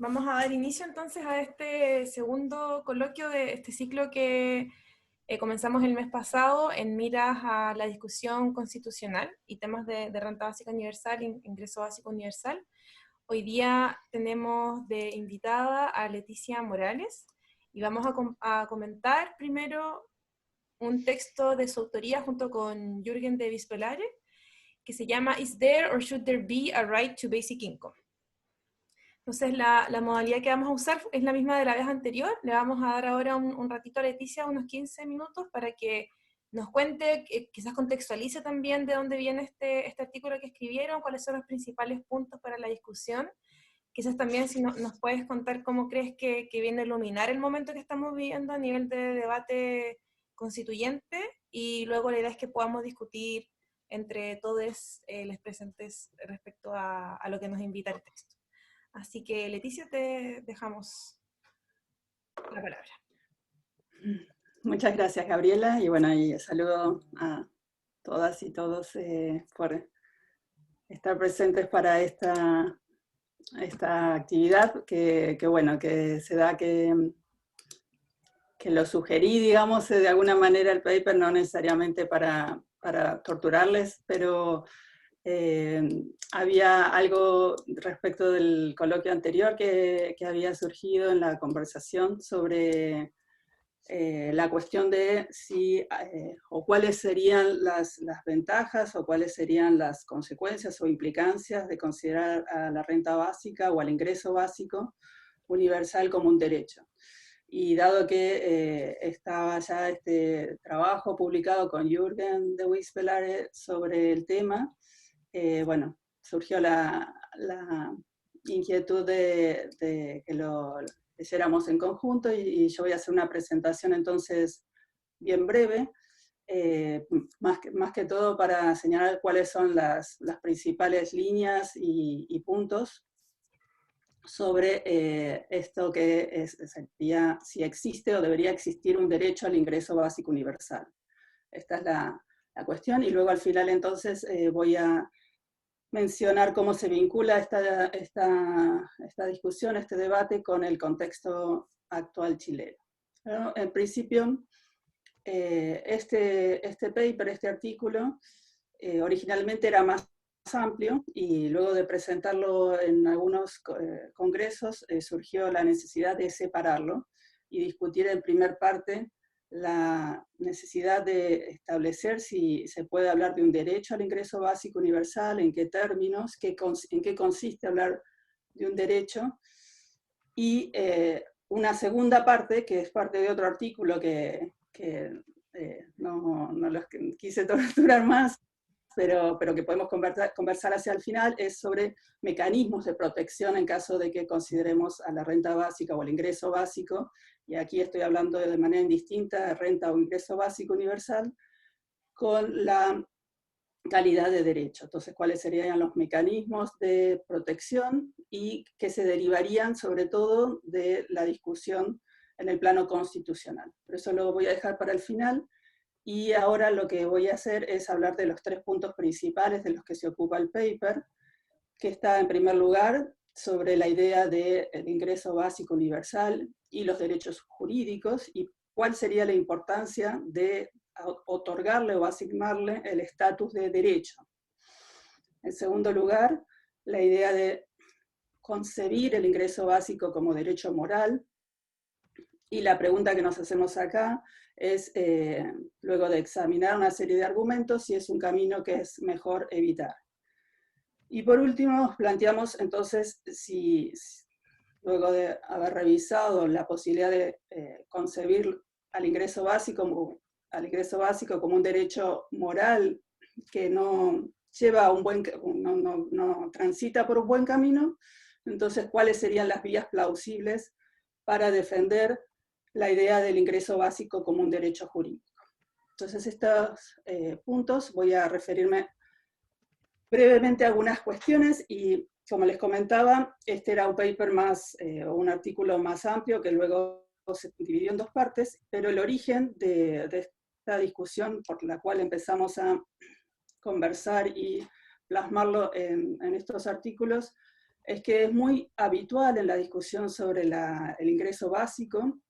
Vamos a dar inicio entonces a este segundo coloquio de este ciclo que comenzamos el mes pasado en miras a la discusión constitucional y temas de renta básica universal, ingreso básico universal. Hoy día tenemos de invitada a Leticia Morales y vamos a comentar primero un texto de su autoría junto con Jürgen de Vispelare que se llama Is there or should there be a right to basic income? Entonces la modalidad que vamos a usar es la misma de la vez anterior. Le vamos a dar ahora un ratito a Leticia, unos 15 minutos, para que nos cuente, quizás contextualice también de dónde viene este artículo que escribieron, cuáles son los principales puntos para la discusión. Quizás también si nos puedes contar cómo crees que viene a iluminar el momento que estamos viviendo a nivel de debate constituyente, y luego la idea es que podamos discutir entre todos los presentes respecto a lo que nos invita el texto. Así que, Leticia, te dejamos la palabra. Muchas gracias, Gabriela, y bueno, y saludo a todas y todos por estar presentes para esta actividad que bueno, que se da que lo sugerí, digamos, de alguna manera el paper, no necesariamente para torturarles, pero había algo respecto del coloquio anterior que había surgido en la conversación sobre la cuestión de si o cuáles serían las ventajas o cuáles serían las consecuencias o implicancias de considerar a la renta básica o al ingreso básico universal como un derecho. Y dado que estaba ya este trabajo publicado con Jürgen de Wispelare sobre el tema, bueno, surgió la inquietud de que lo leyéramos en conjunto y yo voy a hacer una presentación entonces bien breve, más que todo para señalar cuáles son las principales líneas y puntos sobre esto que sería si existe o debería existir un derecho al ingreso básico universal. Esta es la cuestión, y luego al final entonces voy a mencionar cómo se vincula esta discusión, este debate, con el contexto actual chileno. Pero, en principio, este paper, este artículo, originalmente era más amplio, y luego de presentarlo en algunos congresos surgió la necesidad de separarlo y discutir en primer parte la necesidad de establecer si se puede hablar de un derecho al ingreso básico universal, en qué términos, en qué consiste hablar de un derecho, y una segunda parte, que es parte de otro artículo que no los quise torturar más, pero que podemos conversar hacia el final, es sobre mecanismos de protección en caso de que consideremos a la renta básica o el ingreso básico, y aquí estoy hablando de manera indistinta de renta o ingreso básico universal, con la calidad de derecho. Entonces, ¿cuáles serían los mecanismos de protección y que se derivarían sobre todo de la discusión en el plano constitucional? Por eso lo voy a dejar para el final. Y ahora lo que voy a hacer es hablar de los 3 puntos principales de los que se ocupa el paper, que está en primer lugar sobre la idea del ingreso básico universal y los derechos jurídicos, y cuál sería la importancia de otorgarle o asignarle el estatus de derecho. En segundo lugar, la idea de concebir el ingreso básico como derecho moral, y la pregunta que nos hacemos acá es, luego de examinar una serie de argumentos, si es un camino que es mejor evitar. Y por último, planteamos entonces si luego de haber revisado la posibilidad de concebir al ingreso básico como un derecho moral que no lleva no transita por un buen camino, entonces cuáles serían las vías plausibles para defender la idea del ingreso básico como un derecho jurídico. Entonces, estos puntos voy a referirme brevemente a algunas cuestiones, y como les comentaba, este era un paper o un artículo más amplio que luego se dividió en 2 partes, pero el origen de esta discusión por la cual empezamos a conversar y plasmarlo en estos artículos es que es muy habitual en la discusión sobre el ingreso básico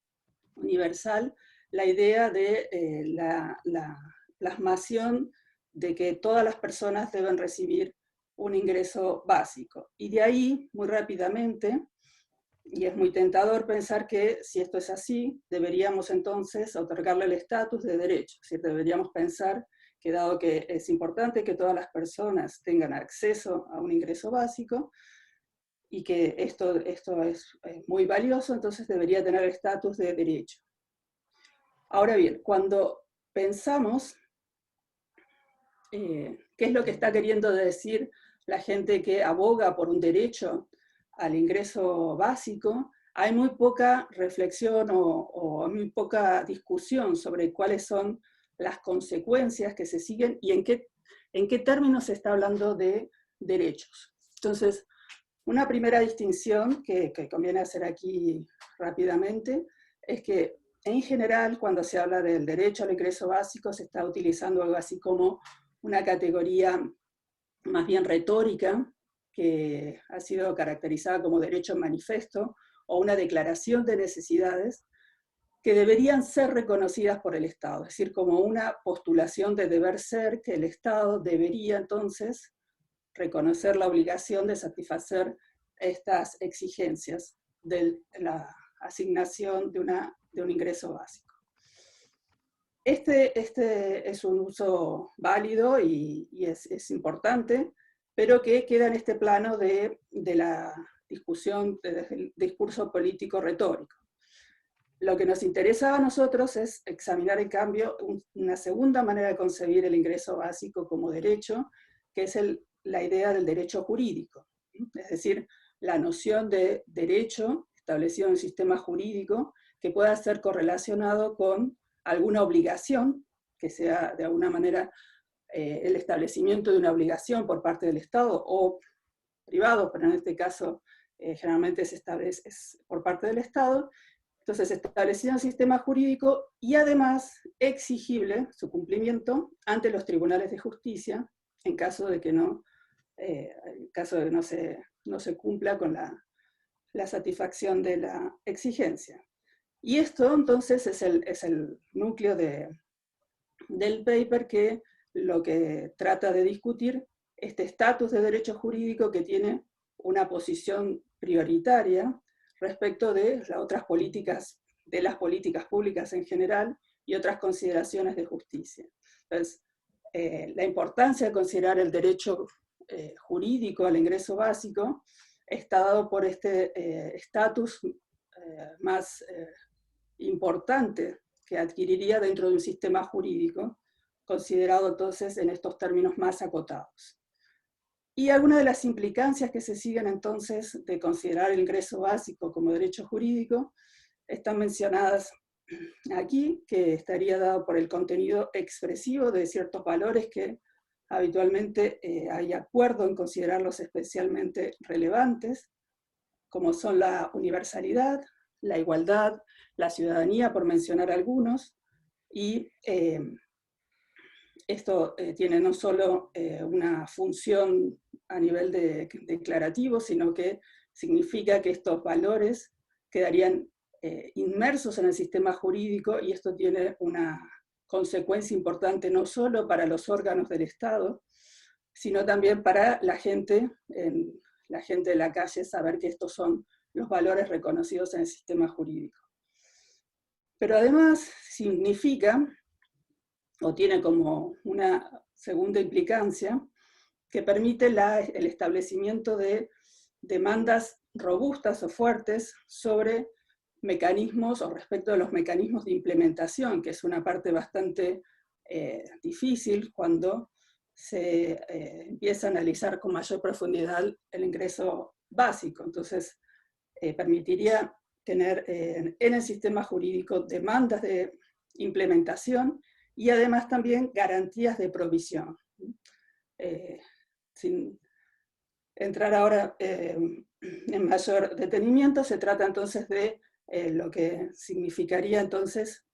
universal la idea de la plasmación de que todas las personas deben recibir un ingreso básico. Y de ahí, muy rápidamente, y es muy tentador pensar que si esto es así, deberíamos entonces otorgarle el estatus de derecho. Es decir, deberíamos pensar que dado que es importante que todas las personas tengan acceso a un ingreso básico, y que esto es muy valioso, entonces debería tener el estatus de derecho. Ahora bien, cuando pensamos qué es lo que está queriendo decir la gente que aboga por un derecho al ingreso básico, hay muy poca reflexión o muy poca discusión sobre cuáles son las consecuencias que se siguen y en qué términos se está hablando de derechos. Entonces, una primera distinción que conviene hacer aquí rápidamente es que en general cuando se habla del derecho al ingreso básico se está utilizando algo así como una categoría más bien retórica que ha sido caracterizada como derecho manifiesto o una declaración de necesidades que deberían ser reconocidas por el Estado, es decir, como una postulación de deber ser que el Estado debería entonces reconocer la obligación de satisfacer estas exigencias de la asignación de un ingreso básico. Este es un uso válido y es importante, pero que queda en este plano de la discusión, del discurso político retórico. Lo que nos interesa a nosotros es examinar, en cambio, una segunda manera de concebir el ingreso básico como derecho, que es la idea del derecho jurídico, es decir, la noción de derecho establecido en el sistema jurídico que pueda ser correlacionado con alguna obligación, que sea de alguna manera el establecimiento de una obligación por parte del Estado o privado, pero en este caso generalmente es por parte del Estado. Entonces, establecido un sistema jurídico y además exigible su cumplimiento ante los tribunales de justicia en caso de que no, no se cumpla con la satisfacción de la exigencia. Y esto entonces es el núcleo del paper que lo que trata de discutir este estatus de derecho jurídico que tiene una posición prioritaria respecto de las otras políticas, de las políticas públicas en general y otras consideraciones de justicia. Entonces, la importancia de considerar el derecho jurídico al ingreso básico está dado por este estatus más importante que adquiriría dentro de un sistema jurídico, considerado entonces en estos términos más acotados. Y algunas de las implicancias que se siguen entonces de considerar el ingreso básico como derecho jurídico están mencionadas aquí, que estaría dado por el contenido expresivo de ciertos valores que habitualmente hay acuerdo en considerarlos especialmente relevantes, como son la universalidad, la igualdad, la ciudadanía, por mencionar algunos, y esto tiene no solo una función a nivel declarativo, sino que significa que estos valores quedarían inmersos en el sistema jurídico y esto tiene una consecuencia importante no solo para los órganos del Estado, sino también para la gente de la calle, saber que estos son los valores reconocidos en el sistema jurídico. Pero además significa, o tiene como una segunda implicancia, que permite el establecimiento de demandas robustas o fuertes sobre mecanismos o respecto de los mecanismos de implementación, que es una parte bastante difícil cuando se empieza a analizar con mayor profundidad el ingreso básico. Entonces, permitiría tener en el sistema jurídico demandas de implementación y además también garantías de provisión. Sin entrar ahora en mayor detenimiento, se trata entonces de lo que significaría entonces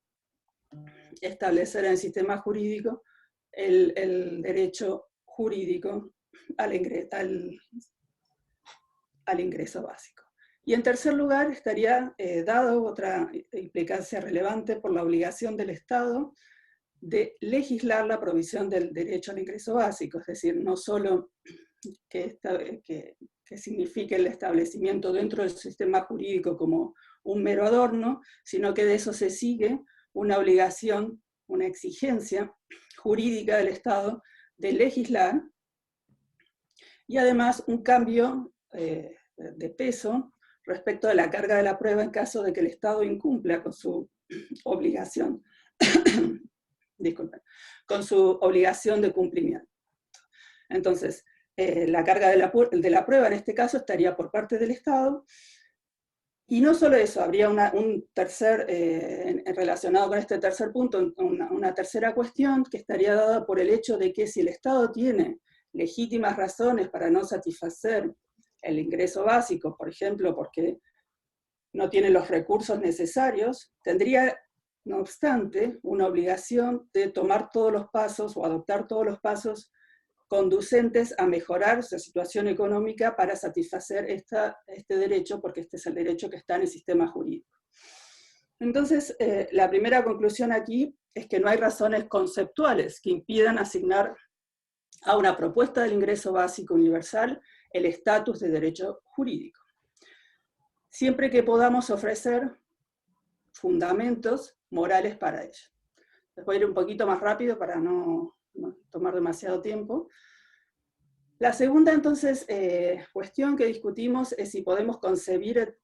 establecer en el sistema jurídico el derecho jurídico al al ingreso básico. Y en tercer lugar estaría dado otra implicancia relevante por la obligación del Estado de legislar la provisión del derecho al ingreso básico, es decir, no solo que signifique el establecimiento dentro del sistema jurídico como un mero adorno, sino que de eso se sigue una obligación, una exigencia jurídica del Estado de legislar, y además un cambio de peso respecto de la carga de la prueba en caso de que el Estado incumpla con su obligación, disculpen, con su obligación de cumplimiento. Entonces, la carga de la prueba en este caso estaría por parte del Estado, y no solo eso, habría un tercer, relacionado con este tercer punto, una tercera cuestión que estaría dada por el hecho de que si el Estado tiene legítimas razones para no satisfacer el ingreso básico, por ejemplo, porque no tiene los recursos necesarios, tendría, no obstante, una obligación de tomar todos los pasos o adoptar todos los pasos conducentes a mejorar su situación económica para satisfacer este derecho, porque este es el derecho que está en el sistema jurídico. Entonces, la primera conclusión aquí es que no hay razones conceptuales que impidan asignar a una propuesta del ingreso básico universal el estatus de derecho jurídico, siempre que podamos ofrecer fundamentos morales para ello. Les voy a ir un poquito más rápido para no tomar demasiado tiempo. La segunda, entonces, cuestión que discutimos es si podemos concebir,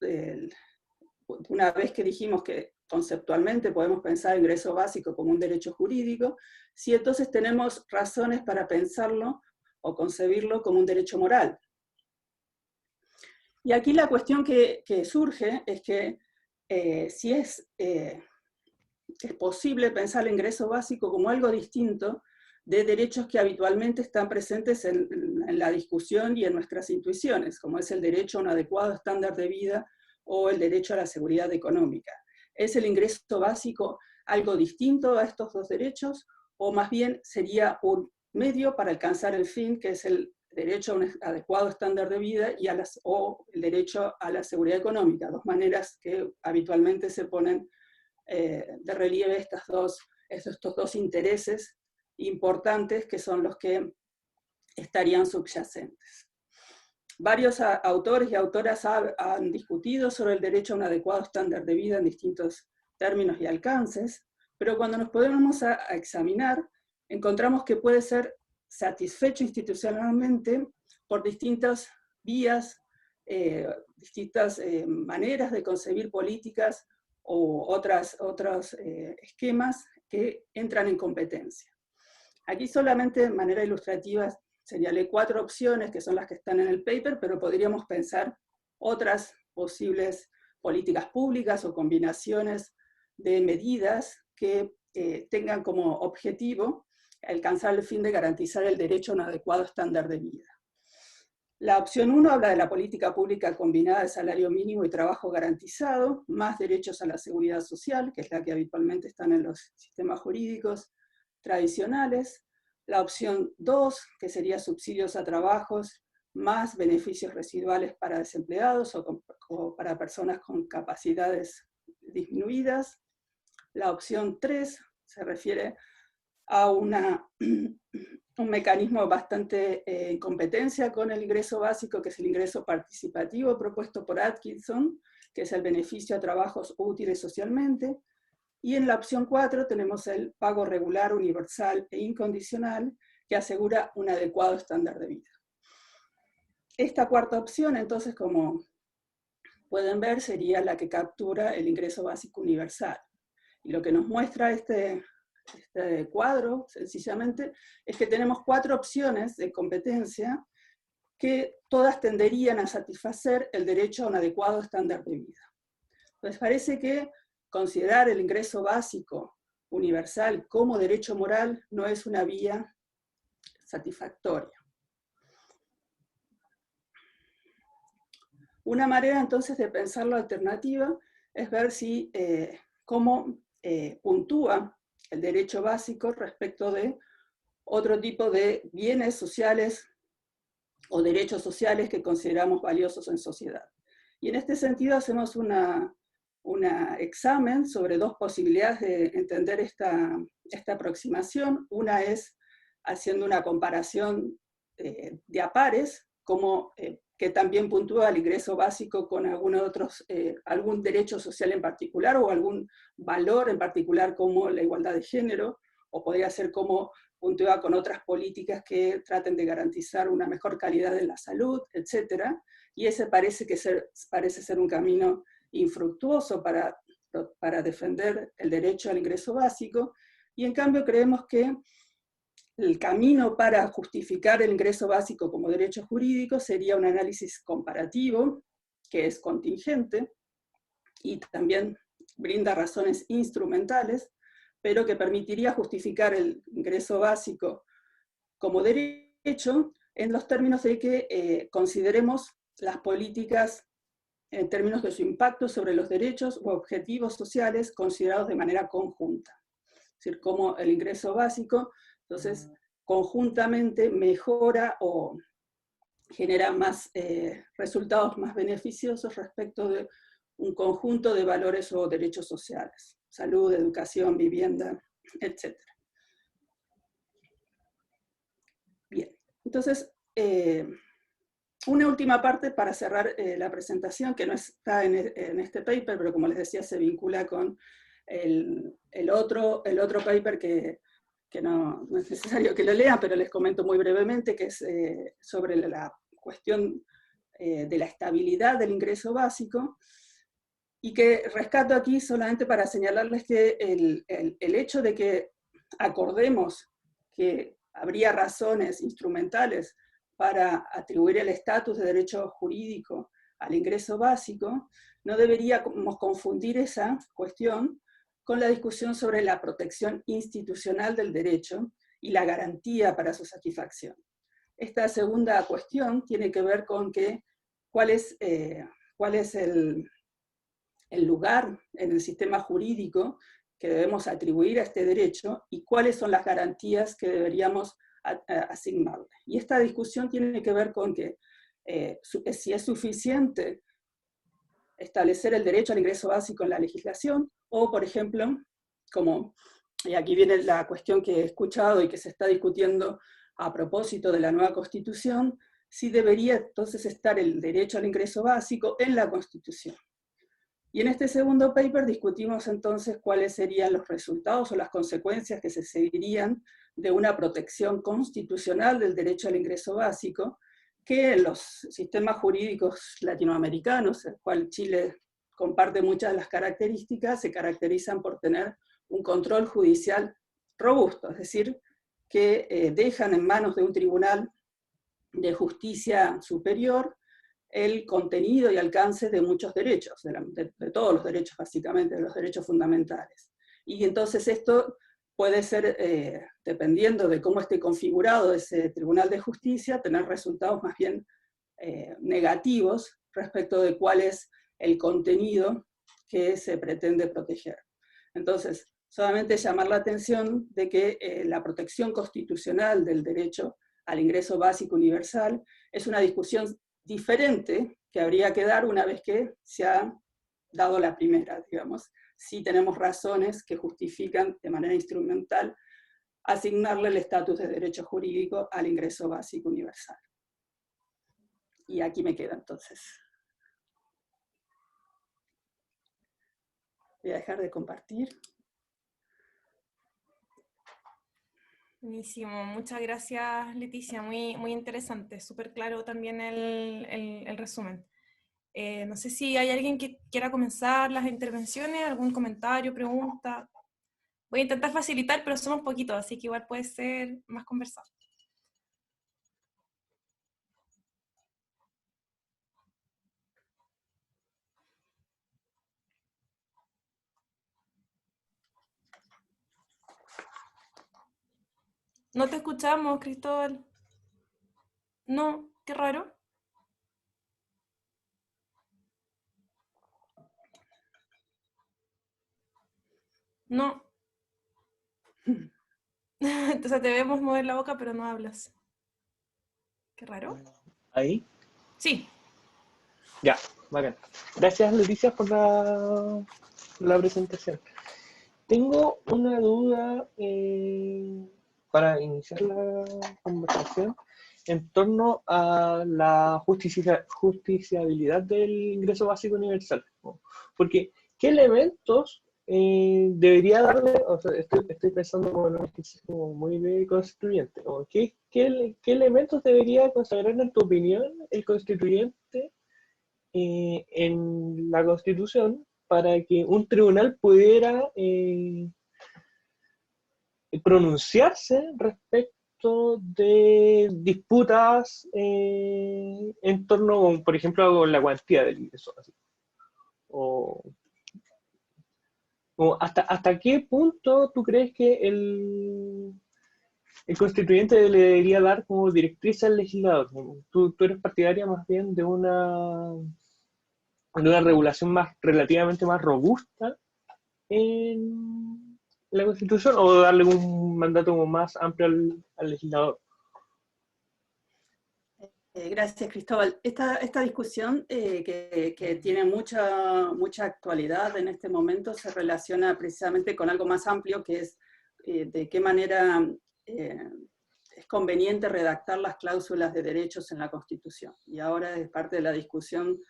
una vez que dijimos que conceptualmente podemos pensar el ingreso básico como un derecho jurídico, si entonces tenemos razones para pensarlo o concebirlo como un derecho moral. Y aquí la cuestión que surge es que si es posible pensar el ingreso básico como algo distinto de derechos que habitualmente están presentes en la discusión y en nuestras intuiciones, como es el derecho a un adecuado estándar de vida o el derecho a la seguridad económica. ¿Es el ingreso básico algo distinto a estos dos derechos, o más bien sería un medio para alcanzar el fin, que es el derecho a un adecuado estándar de vida o el derecho a la seguridad económica? Dos maneras que habitualmente se ponen de relieve estos dos intereses importantes que son los que estarían subyacentes. Varios autores y autoras han discutido sobre el derecho a un adecuado estándar de vida en distintos términos y alcances, pero cuando nos ponemos a examinar, encontramos que puede ser satisfecho institucionalmente por distintas vías, distintas maneras de concebir políticas o otros esquemas que entran en competencia. Aquí solamente de manera ilustrativa señalé 4 opciones que son las que están en el paper, pero podríamos pensar otras posibles políticas públicas o combinaciones de medidas que tengan como objetivo alcanzar el fin de garantizar el derecho a un adecuado estándar de vida. La opción 1 habla de la política pública combinada de salario mínimo y trabajo garantizado, más derechos a la seguridad social, que es la que habitualmente están en los sistemas jurídicos tradicionales. La opción 2, que sería subsidios a trabajos, más beneficios residuales para desempleados o para personas con capacidades disminuidas. La opción 3 se refiere a un mecanismo bastante en competencia con el ingreso básico, que es el ingreso participativo propuesto por Atkinson, que es el beneficio a trabajos útiles socialmente. Y en la opción 4 tenemos el pago regular, universal e incondicional, que asegura un adecuado estándar de vida. Esta cuarta opción, entonces, como pueden ver, sería la que captura el ingreso básico universal. Y lo que nos muestra este cuadro, sencillamente, es que tenemos 4 opciones de competencia que todas tenderían a satisfacer el derecho a un adecuado estándar de vida. Entonces parece que considerar el ingreso básico universal como derecho moral no es una vía satisfactoria. Una manera entonces de pensar la alternativa es ver si cómo puntúa el derecho básico respecto de otro tipo de bienes sociales o derechos sociales que consideramos valiosos en sociedad. Y en este sentido hacemos un examen sobre dos posibilidades de entender esta aproximación. Una es haciendo una comparación de a pares, como que también puntúa el ingreso básico con algún derecho social en particular o algún valor en particular como la igualdad de género, o podría ser como puntúa con otras políticas que traten de garantizar una mejor calidad de la salud, etc. Y ese parece ser un camino infructuoso para defender el derecho al ingreso básico, y en cambio creemos que el camino para justificar el ingreso básico como derecho jurídico sería un análisis comparativo, que es contingente, y también brinda razones instrumentales, pero que permitiría justificar el ingreso básico como derecho en los términos de que consideremos las políticas en términos de su impacto sobre los derechos u objetivos sociales considerados de manera conjunta. Es decir, cómo el ingreso básico, entonces, conjuntamente mejora o genera más resultados más beneficiosos respecto de un conjunto de valores o derechos sociales, salud, educación, vivienda, etc. Bien, entonces, una última parte para cerrar la presentación, que no está en este paper, pero como les decía, se vincula con el otro paper que no es necesario que lo lean, pero les comento muy brevemente, que es sobre la cuestión de la estabilidad del ingreso básico, y que rescato aquí solamente para señalarles que el hecho de que acordemos que habría razones instrumentales para atribuir el estatus de derecho jurídico al ingreso básico, no deberíamos confundir esa cuestión con la discusión sobre la protección institucional del derecho y la garantía para su satisfacción. Esta segunda cuestión tiene que ver con cuál es el lugar en el sistema jurídico que debemos atribuir a este derecho y cuáles son las garantías que deberíamos asignarle. Y esta discusión tiene que ver con si es suficiente establecer el derecho al ingreso básico en la legislación, o por ejemplo, y aquí viene la cuestión que he escuchado y que se está discutiendo a propósito de la nueva Constitución, si debería entonces estar el derecho al ingreso básico en la Constitución. Y en este segundo paper discutimos entonces cuáles serían los resultados o las consecuencias que se seguirían de una protección constitucional del derecho al ingreso básico, que en los sistemas jurídicos latinoamericanos, el cual Chile comparte muchas de las características, se caracterizan por tener un control judicial robusto, es decir, que dejan en manos de un tribunal de justicia superior el contenido y alcance de muchos derechos, de todos los derechos básicamente, de los derechos fundamentales. Y entonces esto puede ser, dependiendo de cómo esté configurado ese Tribunal de Justicia, tener resultados más bien negativos respecto de cuál es el contenido que se pretende proteger. Entonces, solamente llamar la atención de que la protección constitucional del derecho al ingreso básico universal es una discusión diferente que habría que dar una vez que se ha dado la primera, digamos, si tenemos razones que justifican de manera instrumental asignarle el estatus de derecho jurídico al ingreso básico universal. Y aquí me queda entonces. Voy a dejar de compartir. Buenísimo, muchas gracias Leticia, muy, muy interesante, súper claro también el resumen. No sé si hay alguien que quiera comenzar las intervenciones, algún comentario, pregunta. Voy a intentar facilitar, pero somos poquitos, así que igual puede ser más conversado. No te escuchamos, Cristóbal. No, qué raro. No. Entonces te vemos mover la boca, pero no hablas. Qué raro. Ahí. Sí. Ya, bacán. Gracias, Leticia, por la presentación. Tengo una duda para iniciar la conversación en torno a la justiciabilidad del ingreso básico universal, ¿no? Porque, ¿qué elementos debería darle? O sea, estoy pensando como en un ejercicio como muy de constituyente, ¿no? ¿Qué elementos debería consagrar, en tu opinión, el constituyente en la Constitución para que un tribunal pudiera pronunciarse respecto de disputas en torno, por ejemplo, a la cuantía del ingreso? Así. O, o hasta qué punto tú crees que el constituyente le debería dar como directriz al legislador? ¿Tú eres partidaria más bien de una regulación más relativamente más robusta en la Constitución, o darle un mandato como más amplio al legislador? Gracias, Cristóbal. Esta discusión que tiene mucha actualidad en este momento se relaciona precisamente con algo más amplio, que es de qué manera es conveniente redactar las cláusulas de derechos en la Constitución. Y ahora es parte de la discusión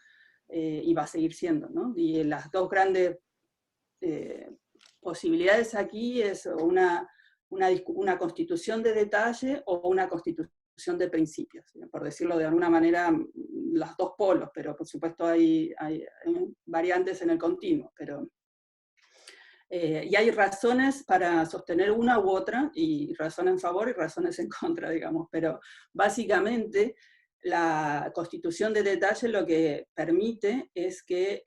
y va a seguir siendo, ¿no? Y las dos grandes posibilidades aquí es una constitución de detalle o una constitución de principios, por decirlo de alguna manera, los dos polos, pero por supuesto hay variantes en el continuo, pero y hay razones para sostener una u otra, y razones en favor y razones en contra, digamos, pero básicamente la constitución de detalle lo que permite es que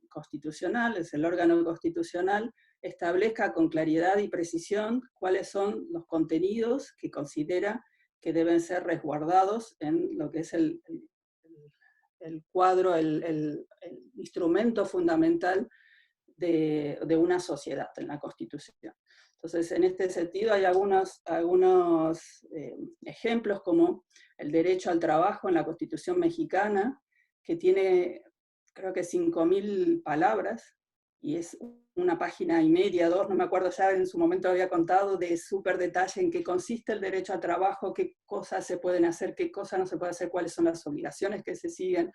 constitucional, es el órgano constitucional, establezca con claridad y precisión cuáles son los contenidos que considera que deben ser resguardados en lo que es el cuadro, el instrumento fundamental de una sociedad en la Constitución. Entonces, en este sentido hay algunos ejemplos, como el derecho al trabajo en la Constitución mexicana, que tiene, creo que 5.000 palabras, y es una página y media, dos, no me acuerdo, ya en su momento había contado, de súper detalle en qué consiste el derecho al trabajo, qué cosas se pueden hacer, qué cosas no se pueden hacer, cuáles son las obligaciones que se siguen,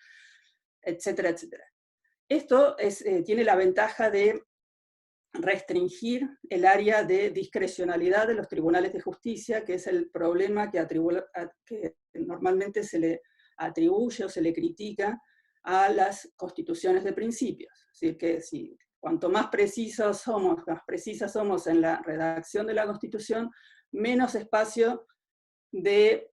etcétera, etcétera. Esto tiene la ventaja de restringir el área de discrecionalidad de los tribunales de justicia, que es el problema que normalmente se le atribuye o se le critica a las constituciones de principios. Es decir, que cuanto más precisas somos en la redacción de la Constitución, menos espacio de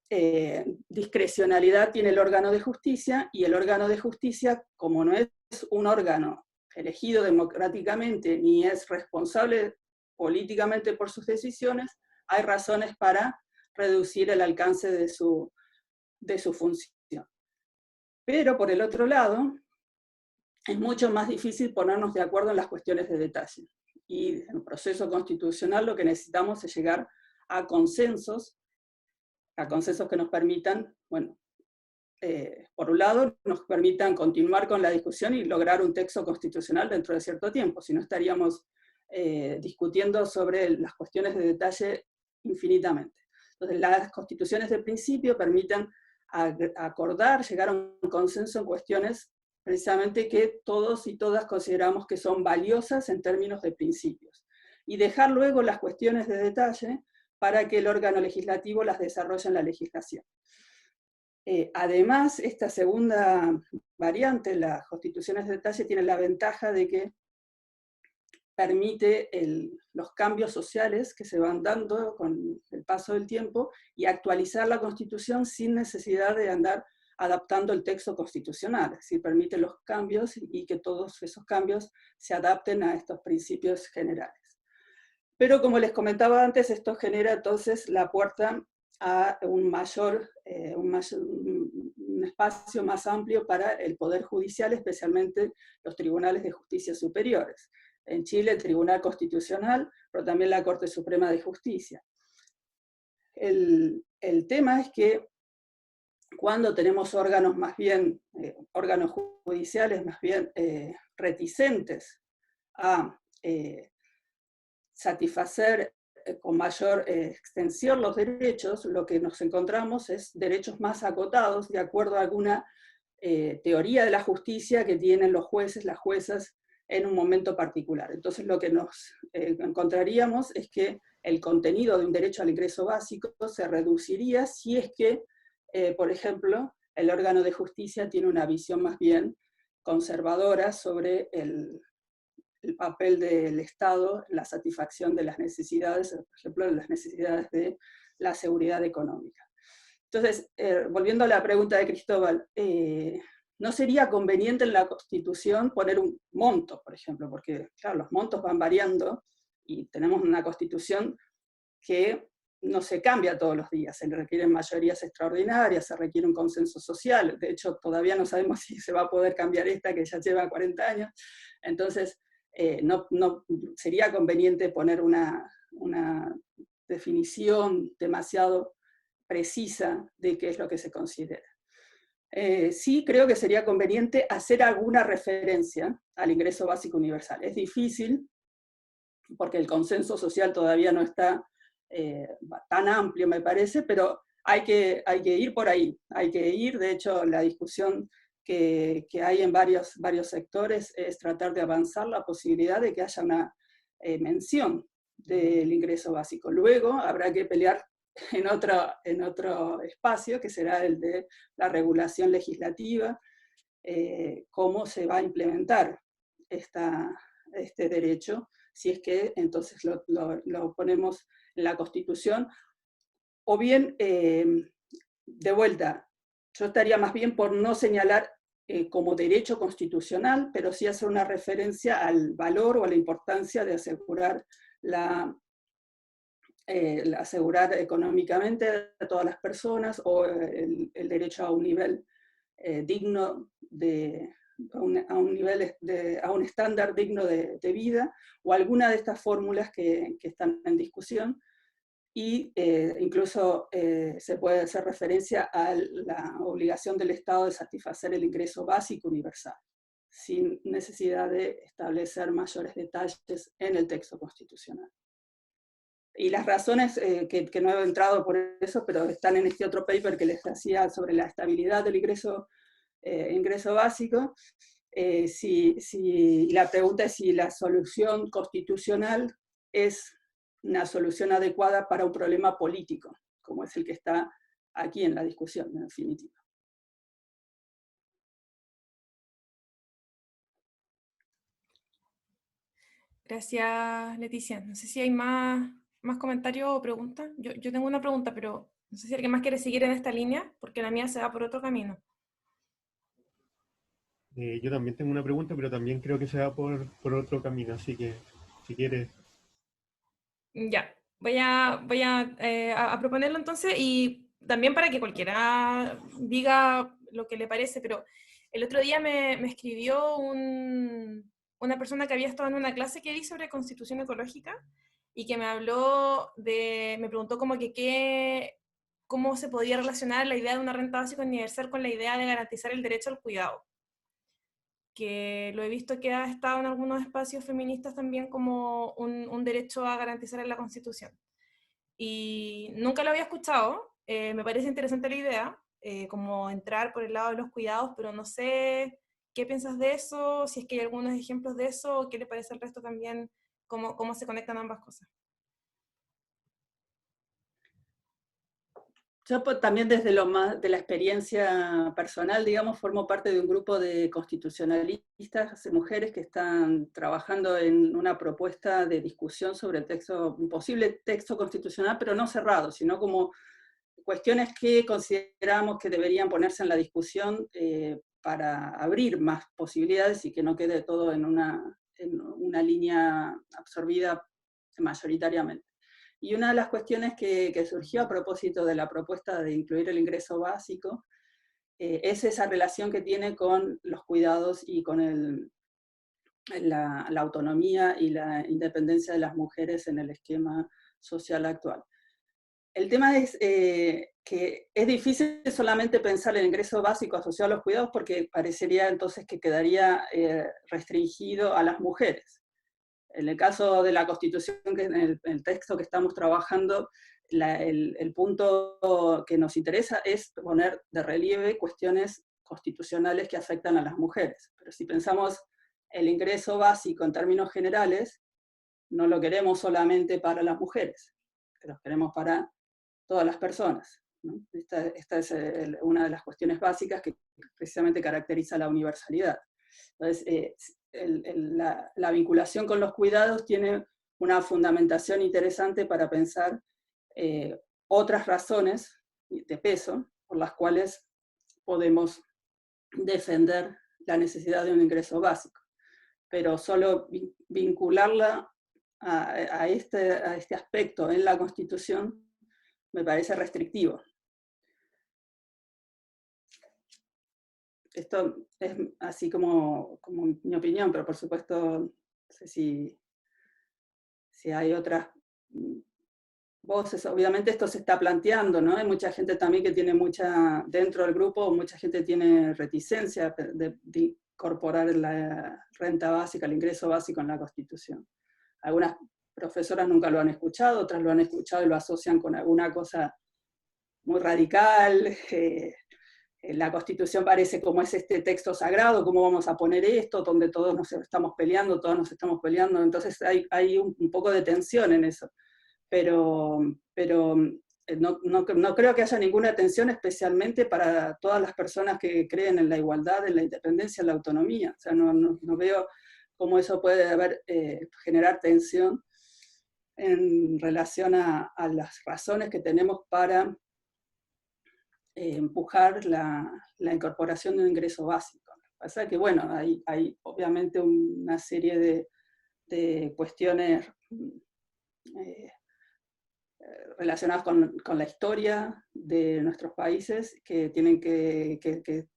discrecionalidad tiene el órgano de justicia, y el órgano de justicia, como no es un órgano elegido democráticamente ni es responsable políticamente por sus decisiones, hay razones para reducir el alcance de su función. Pero por el otro lado, es mucho más difícil ponernos de acuerdo en las cuestiones de detalle. Y en el proceso constitucional lo que necesitamos es llegar a consensos que nos permitan, bueno, por un lado, nos permitan continuar con la discusión y lograr un texto constitucional dentro de cierto tiempo, si no estaríamos discutiendo sobre las cuestiones de detalle infinitamente. Entonces, las constituciones de principio permiten acordar, llegar a un consenso en cuestiones precisamente que todos y todas consideramos que son valiosas en términos de principios, y dejar luego las cuestiones de detalle para que el órgano legislativo las desarrolle en la legislación. Además, esta segunda variante, las constituciones de detalle, tiene la ventaja de que permite los cambios sociales que se van dando con el paso del tiempo, y actualizar la Constitución sin necesidad de andar adaptando el texto constitucional. Es decir, permite los cambios y que todos esos cambios se adapten a estos principios generales. Pero como les comentaba antes, esto genera entonces la puerta a un espacio más amplio para el Poder Judicial, especialmente los tribunales de justicia superiores. En Chile, el Tribunal Constitucional, pero también la Corte Suprema de Justicia. El tema es que cuando tenemos órganos más bien, órganos judiciales más bien reticentes a satisfacer con mayor extensión los derechos, lo que nos encontramos es derechos más acotados de acuerdo a alguna teoría de la justicia que tienen los jueces, las juezas, en un momento particular. Entonces lo que nos encontraríamos es que el contenido de un derecho al ingreso básico se reduciría si es que, por ejemplo, el órgano de justicia tiene una visión más bien conservadora sobre el papel del Estado en la satisfacción de las necesidades, por ejemplo, las necesidades de la seguridad económica. Entonces, volviendo a la pregunta de Cristóbal, ¿no sería conveniente en la Constitución poner un monto, por ejemplo? Porque, claro, los montos van variando y tenemos una Constitución que no se cambia todos los días, se requieren mayorías extraordinarias, se requiere un consenso social, de hecho todavía no sabemos si se va a poder cambiar esta que ya lleva 40 años, entonces no sería conveniente poner una definición demasiado precisa de qué es lo que se considera. Sí creo que sería conveniente hacer alguna referencia al ingreso básico universal. Es difícil porque el consenso social todavía no está tan amplio, me parece, pero hay que ir por ahí, hay que ir. De hecho, la discusión que hay en varios sectores es tratar de avanzar la posibilidad de que haya una mención del ingreso básico. Luego habrá que pelear en otro espacio, que será el de la regulación legislativa, cómo se va a implementar este derecho, si es que entonces lo ponemos en la Constitución, o bien, de vuelta, yo estaría más bien por no señalar como derecho constitucional, pero sí hacer una referencia al valor o a la importancia de asegurar asegurar económicamente a todas las personas, o el derecho a un nivel digno a un estándar digno de vida, o alguna de estas fórmulas que están en discusión, y incluso se puede hacer referencia a la obligación del Estado de satisfacer el ingreso básico universal, sin necesidad de establecer mayores detalles en el texto constitucional. Y las razones, que no he entrado por eso, pero están en este otro paper que les hacía sobre la estabilidad del ingreso básico, la pregunta es si la solución constitucional es una solución adecuada para un problema político, como es el que está aquí en la discusión, en definitiva. Gracias, Leticia. No sé si hay más comentarios o preguntas. Yo tengo una pregunta, pero no sé si alguien más quiere seguir en esta línea, porque la mía se va por otro camino. Yo también tengo una pregunta, pero también creo que se va por otro camino, así que si quieres. Ya, voy a proponerlo entonces, y también para que cualquiera diga lo que le parece, pero el otro día me escribió una persona que había estado en una clase que di sobre constitución ecológica, y que me preguntó como que cómo se podía relacionar la idea de una renta básica universal con la idea de garantizar el derecho al cuidado, que lo he visto que ha estado en algunos espacios feministas también como un derecho a garantizar en la Constitución. Y nunca lo había escuchado, me parece interesante la idea, como entrar por el lado de los cuidados, pero no sé qué piensas de eso, si es que hay algunos ejemplos de eso, o qué le parece al resto también, cómo se conectan ambas cosas. Yo también desde de la experiencia personal, digamos, formo parte de un grupo de constitucionalistas, mujeres que están trabajando en una propuesta de discusión sobre un posible texto constitucional, pero no cerrado, sino como cuestiones que consideramos que deberían ponerse en la discusión para abrir más posibilidades y que no quede todo en una línea absorbida mayoritariamente. Y una de las cuestiones que surgió a propósito de la propuesta de incluir el ingreso básico es esa relación que tiene con los cuidados y con la autonomía y la independencia de las mujeres en el esquema social actual. El tema es que es difícil solamente pensar el ingreso básico asociado a los cuidados porque parecería entonces que quedaría restringido a las mujeres. En el caso de la Constitución, que en el texto que estamos trabajando, el punto que nos interesa es poner de relieve cuestiones constitucionales que afectan a las mujeres. Pero si pensamos el ingreso básico en términos generales, no lo queremos solamente para las mujeres, lo queremos para todas las personas, ¿no? Esta es una de las cuestiones básicas que precisamente caracteriza la universalidad. Entonces, la vinculación con los cuidados tiene una fundamentación interesante para pensar otras razones de peso por las cuales podemos defender la necesidad de un ingreso básico. Pero solo vincularla a este aspecto en la Constitución me parece restrictivo. Esto es así como mi opinión, pero por supuesto, no sé si hay otras voces. Obviamente esto se está planteando, ¿no? Hay mucha gente también que tiene dentro del grupo, mucha gente tiene reticencia de incorporar la renta básica, el ingreso básico en la Constitución. Algunas profesoras nunca lo han escuchado, otras lo han escuchado y lo asocian con alguna cosa muy radical. La Constitución parece como es este texto sagrado, ¿cómo vamos a poner esto? Donde todos nos estamos peleando, entonces hay un poco de tensión en eso. Pero no creo que haya ninguna tensión, especialmente para todas las personas que creen en la igualdad, en la independencia, en la autonomía. O sea, no veo cómo eso puede generar tensión en relación a las razones que tenemos para empujar la incorporación de un ingreso básico. Lo que pasa es que, bueno, hay obviamente una serie de cuestiones relacionadas con la historia de nuestros países que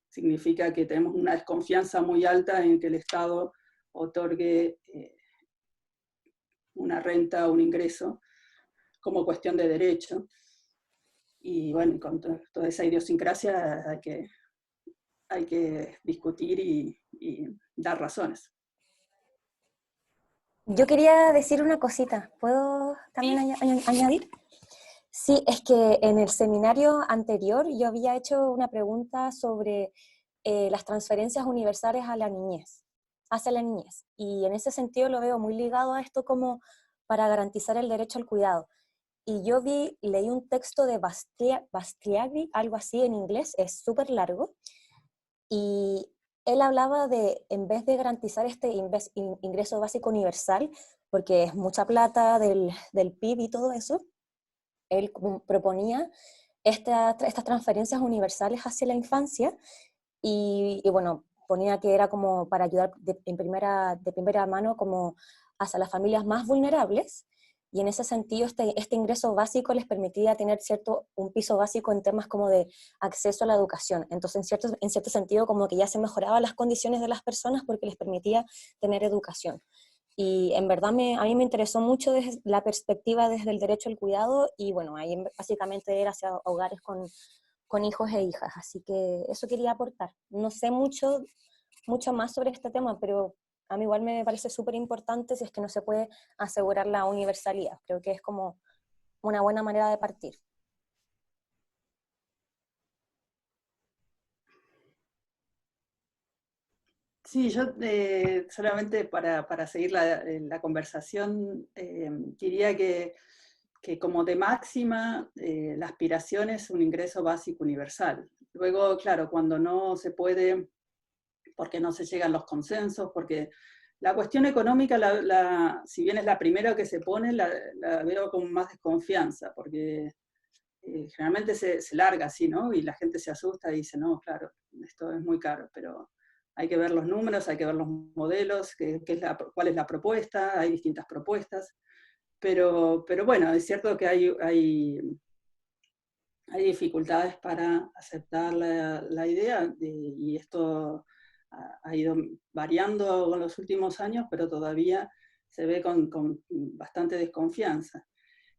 significa que tenemos una desconfianza muy alta en que el Estado otorgue una renta o un ingreso como cuestión de derecho. Y bueno, con toda esa idiosincrasia hay que discutir y dar razones. Yo quería decir una cosita, ¿puedo también añadir? Sí, es que en el seminario anterior yo había hecho una pregunta sobre las transferencias universales a la niñez, hacia la niñez, y en ese sentido lo veo muy ligado a esto como para garantizar el derecho al cuidado. Y yo leí un texto de Bastiani, algo así en inglés, es súper largo, y él hablaba de, en vez de garantizar este ingreso básico universal, porque es mucha plata del PIB y todo eso, él proponía estas transferencias universales hacia la infancia y bueno, ponía que era como para ayudar de primera mano como hacia las familias más vulnerables, y en ese sentido este ingreso básico les permitía tener un piso básico en temas como de acceso a la educación. Entonces en cierto sentido como que ya se mejoraban las condiciones de las personas porque les permitía tener educación. Y en verdad a mí me interesó mucho desde la perspectiva desde el derecho al cuidado, y bueno, ahí básicamente era hacia hogares con hijos e hijas, así que eso quería aportar. No sé mucho más sobre este tema, pero a mí igual me parece súper importante si es que no se puede asegurar la universalidad. Creo que es como una buena manera de partir. Sí, yo solamente para seguir la conversación, diría que como de máxima la aspiración es un ingreso básico universal. Luego, claro, cuando no se puede, porque no se llegan los consensos, porque la cuestión económica, si bien es la primera que se pone, la veo con más desconfianza, porque generalmente se larga así, ¿no? Y la gente se asusta y dice, no, claro, esto es muy caro, pero hay que ver los números, hay que ver los modelos, cuál es la propuesta, hay distintas propuestas, pero bueno, es cierto que hay dificultades para aceptar la idea, y esto ha ido variando en los últimos años, pero todavía se ve con bastante desconfianza.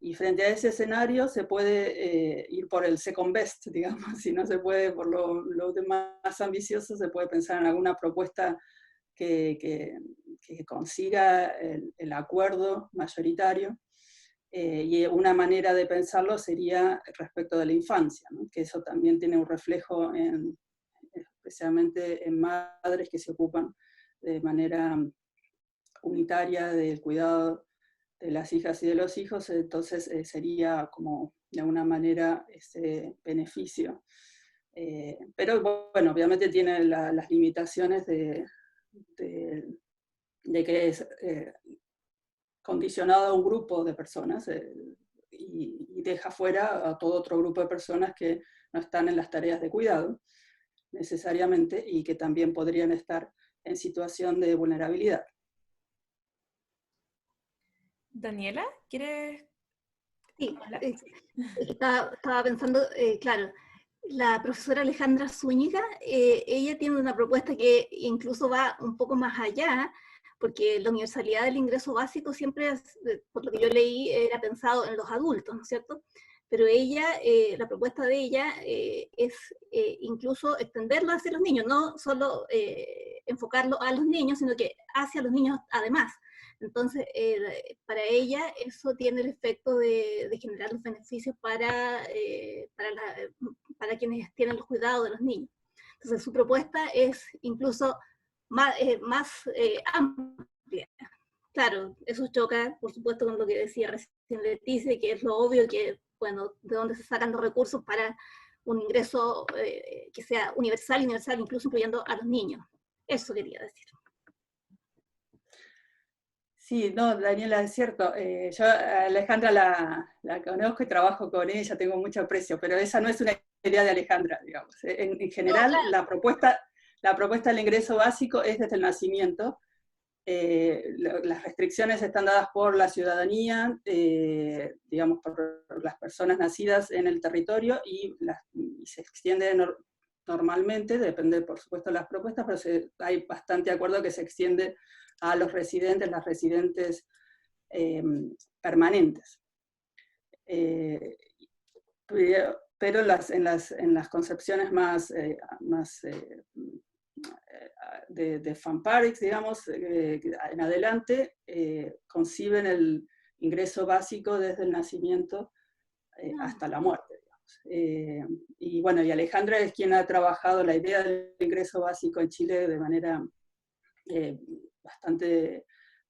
Y frente a ese escenario se puede ir por el second best, digamos, si no se puede por lo más ambicioso, se puede pensar en alguna propuesta que consiga el acuerdo mayoritario. Y una manera de pensarlo sería respecto de la infancia, ¿no? Que eso también tiene un reflejo especialmente en madres que se ocupan de manera unitaria del cuidado de las hijas y de los hijos, entonces sería como de alguna manera ese beneficio. Pero bueno, obviamente tiene las limitaciones de que es condicionado a un grupo de personas y deja fuera a todo otro grupo de personas que no están en las tareas de cuidado necesariamente y que también podrían estar en situación de vulnerabilidad. Daniela, ¿quieres Sí, hablar? estaba pensando, claro, la profesora Alejandra Zúñiga, ella tiene una propuesta que incluso va un poco más allá, porque la universalidad del ingreso básico siempre, por lo que yo leí, era pensado en los adultos, ¿no es cierto? Pero ella, la propuesta de ella es incluso extenderlo hacia los niños, no solo enfocarlo a los niños, sino que hacia los niños además. Entonces, para ella eso tiene el efecto de generar los beneficios para quienes tienen los cuidados de los niños. Entonces, su propuesta es incluso más amplia. Claro, eso choca, por supuesto, con lo que decía recién Leticia, que es lo obvio que, bueno, de dónde se sacan los recursos para un ingreso que sea universal, incluso incluyendo a los niños. Eso quería decir. Sí, no, Daniela, es cierto. Yo a Alejandra la conozco y trabajo con ella, tengo mucho aprecio, pero esa no es una idea de Alejandra, digamos. En general, No, claro. la propuesta del ingreso básico es desde el nacimiento. Las restricciones están dadas por la ciudadanía, digamos, por las personas nacidas en el territorio y se extiende normalmente, depende por supuesto de las propuestas, pero hay bastante acuerdo que se extiende a los residentes, las residentes permanentes. Pero en las concepciones más de FAMPAREX, digamos, en adelante, conciben el ingreso básico desde el nacimiento hasta la muerte. Y bueno, y Alejandra es quien ha trabajado la idea del ingreso básico en Chile de manera bastante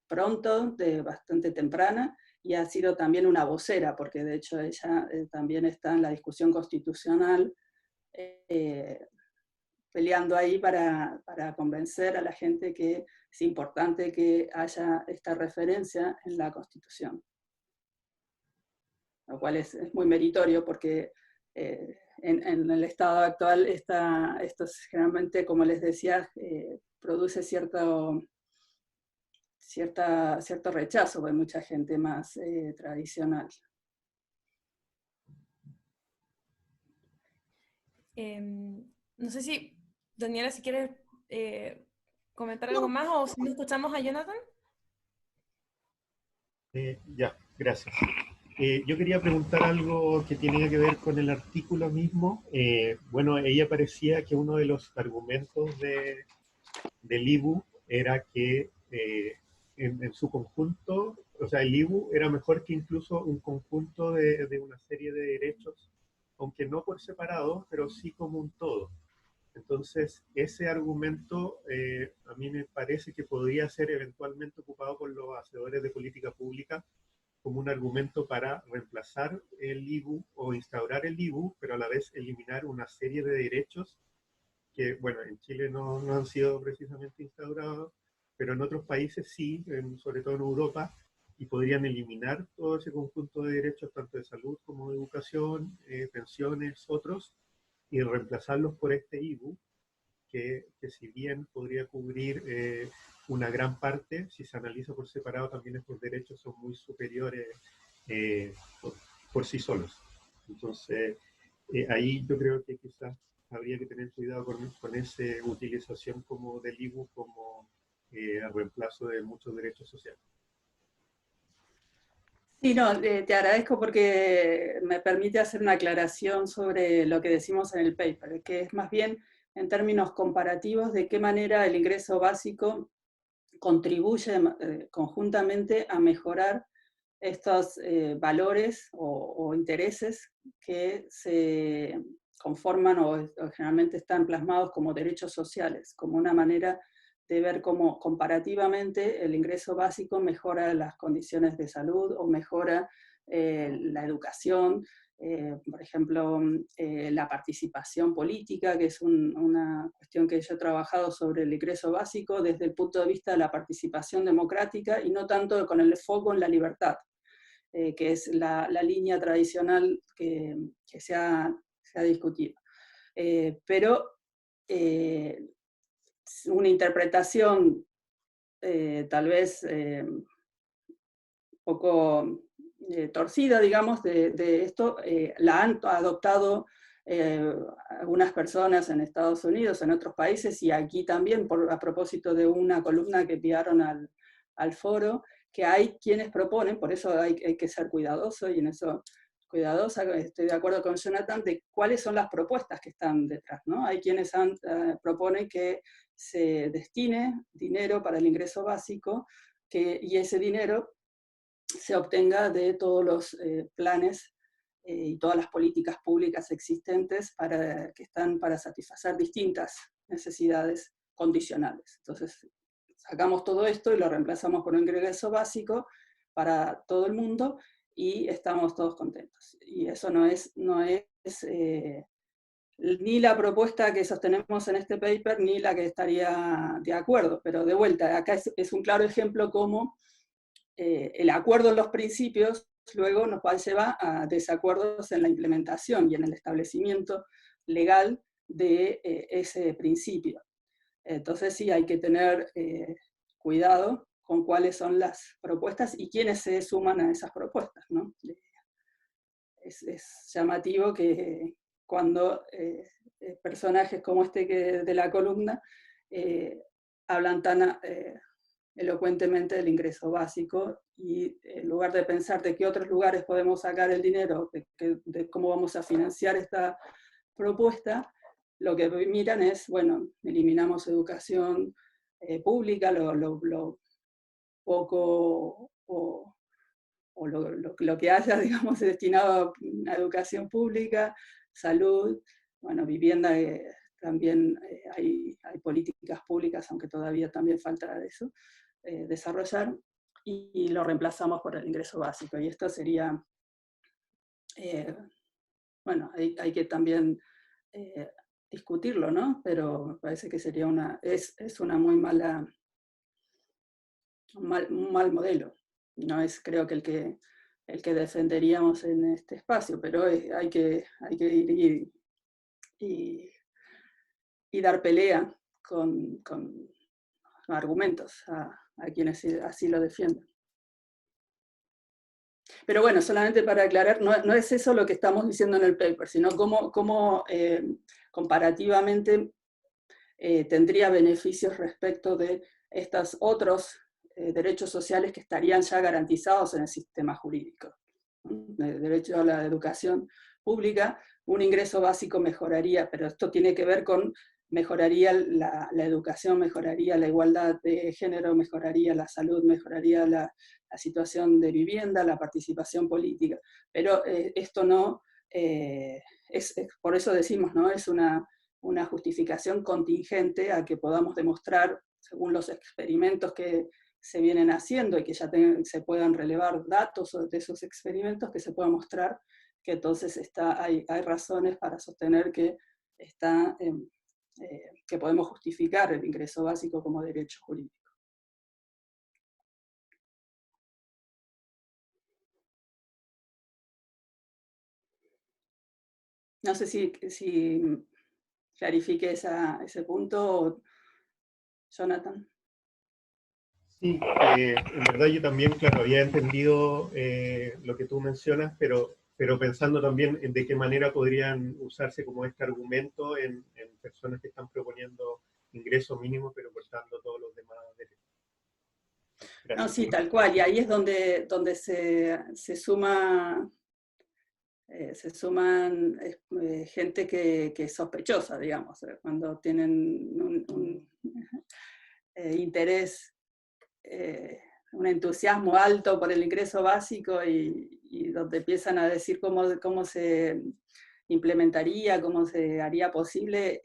pronto, bastante temprana, y ha sido también una vocera, porque de hecho ella también está en la discusión constitucional, peleando ahí para convencer a la gente que es importante que haya esta referencia en la Constitución. Lo cual es muy meritorio porque en el estado actual esto generalmente, como les decía, produce cierto rechazo de mucha gente más tradicional. No sé si, Daniela, si quieres comentar algo más o si no escuchamos a Jonathan. Ya, gracias. Yo quería preguntar algo que tenía que ver con el artículo mismo. Bueno, ella parecía que uno de los argumentos del IBU era que en su conjunto, o sea, el IBU era mejor que incluso un conjunto de una serie de derechos, aunque no por separado, pero sí como un todo. Entonces, ese argumento a mí me parece que podría ser eventualmente ocupado por los hacedores de política pública como un argumento para reemplazar el IBU o instaurar el IBU, pero a la vez eliminar una serie de derechos que, bueno, en Chile no han sido precisamente instaurados, pero en otros países sí, sobre todo en Europa, y podrían eliminar todo ese conjunto de derechos, tanto de salud como de educación, pensiones, otros, y reemplazarlos por este IBU, que si bien podría cubrir una gran parte, si se analiza por separado, también estos derechos son muy superiores por sí solos. Entonces, ahí yo creo que quizás habría que tener cuidado con esa utilización como del IBU como reemplazo de muchos derechos sociales. Sí, no, te agradezco porque me permite hacer una aclaración sobre lo que decimos en el paper, que es más bien en términos comparativos de qué manera el ingreso básico contribuye conjuntamente a mejorar estos valores o intereses que se conforman o generalmente están plasmados como derechos sociales, como una manera de ver cómo comparativamente el ingreso básico mejora las condiciones de salud o mejora la educación, por ejemplo, la participación política, que es una cuestión que yo he trabajado sobre el ingreso básico desde el punto de vista de la participación democrática y no tanto con el foco en la libertad, que es la línea tradicional que se ha discutido. Pero una interpretación tal vez un poco torcida, digamos, de esto, la han adoptado algunas personas en Estados Unidos, en otros países, y aquí también, a propósito de una columna que enviaron al foro, que hay quienes proponen, por eso hay que ser cuidadoso, y en eso cuidadosa, estoy de acuerdo con Jonathan, de cuáles son las propuestas que están detrás, ¿no? Hay quienes proponen que se destine dinero para el ingreso básico, y ese dinero se obtenga de todos los planes y todas las políticas públicas existentes que están para satisfacer distintas necesidades condicionales. Entonces, sacamos todo esto y lo reemplazamos por un ingreso básico para todo el mundo y estamos todos contentos. Y eso no es ni la propuesta que sostenemos en este paper, ni la que estaría de acuerdo. Pero de vuelta, acá es un claro ejemplo cómo el acuerdo en los principios luego nos lleva a desacuerdos en la implementación y en el establecimiento legal de ese principio. Entonces sí, hay que tener cuidado con cuáles son las propuestas y quiénes se suman a esas propuestas, ¿no? Es llamativo que cuando personajes como este de la columna hablan tan elocuentemente del ingreso básico, y en lugar de pensar de qué otros lugares podemos sacar el dinero, de cómo vamos a financiar esta propuesta, lo que miran es, bueno, eliminamos educación pública, lo poco o lo que haya, digamos, destinado a educación pública, salud, bueno, vivienda, también hay políticas públicas, aunque todavía también falta eso, desarrollar, y lo reemplazamos por el ingreso básico. Y esto sería, bueno, hay que también discutirlo, ¿no? Pero me parece que sería es una muy mala, un mal modelo. No es, creo que el que defenderíamos en este espacio, pero hay que ir y dar pelea con argumentos a quienes así lo defienden. Pero bueno, solamente para aclarar, no es eso lo que estamos diciendo en el paper, sino cómo comparativamente tendría beneficios respecto de estos otros derechos sociales que estarían ya garantizados en el sistema jurídico. El derecho a la educación pública, un ingreso básico mejoraría, pero esto tiene que ver con mejoraría la educación, mejoraría la igualdad de género, mejoraría la salud, mejoraría la situación de vivienda, la participación política. Pero esto no, por eso decimos, ¿no? Es una justificación contingente a que podamos demostrar, según los experimentos que se vienen haciendo y que ya se puedan relevar datos de esos experimentos, que se pueda mostrar que entonces hay razones para sostener que que podemos justificar el ingreso básico como derecho jurídico. No sé si clarifique ese punto, Jonathan. Sí, en verdad yo también, claro, había entendido lo que tú mencionas, pero pensando también en de qué manera podrían usarse como este argumento en personas que están proponiendo ingresos mínimos, pero cortando todos los demás derechos. No, sí, tal cual, y ahí es donde se suman gente que es sospechosa, digamos, cuando tienen un interés, un entusiasmo alto por el ingreso básico y donde empiezan a decir cómo se implementaría, cómo se haría posible,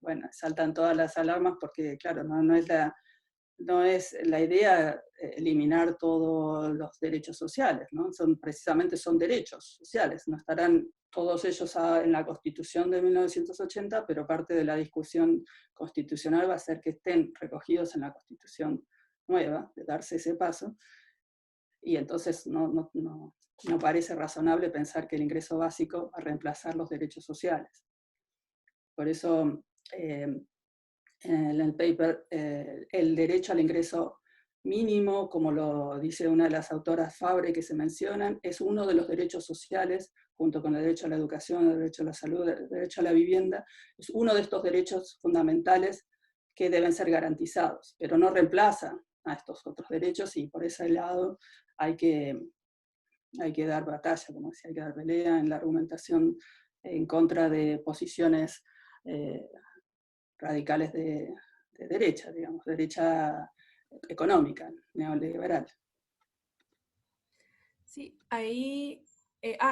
bueno, saltan todas las alarmas porque, claro, no es la idea eliminar todos los derechos sociales, ¿no? Precisamente son derechos sociales, no estarán todos ellos en la Constitución de 1980, pero parte de la discusión constitucional va a ser que estén recogidos en la Constitución nueva, de darse ese paso, y entonces no parece razonable pensar que el ingreso básico va a reemplazar los derechos sociales. Por eso, en el paper, el derecho al ingreso mínimo, como lo dice una de las autoras Fabre que se mencionan, es uno de los derechos sociales, junto con el derecho a la educación, el derecho a la salud, el derecho a la vivienda, es uno de estos derechos fundamentales que deben ser garantizados, pero no reemplaza a estos otros derechos, y por ese lado hay que dar batalla, como decía, hay que dar pelea en la argumentación en contra de posiciones radicales de derecha, digamos, derecha económica, neoliberal. Sí, ahí...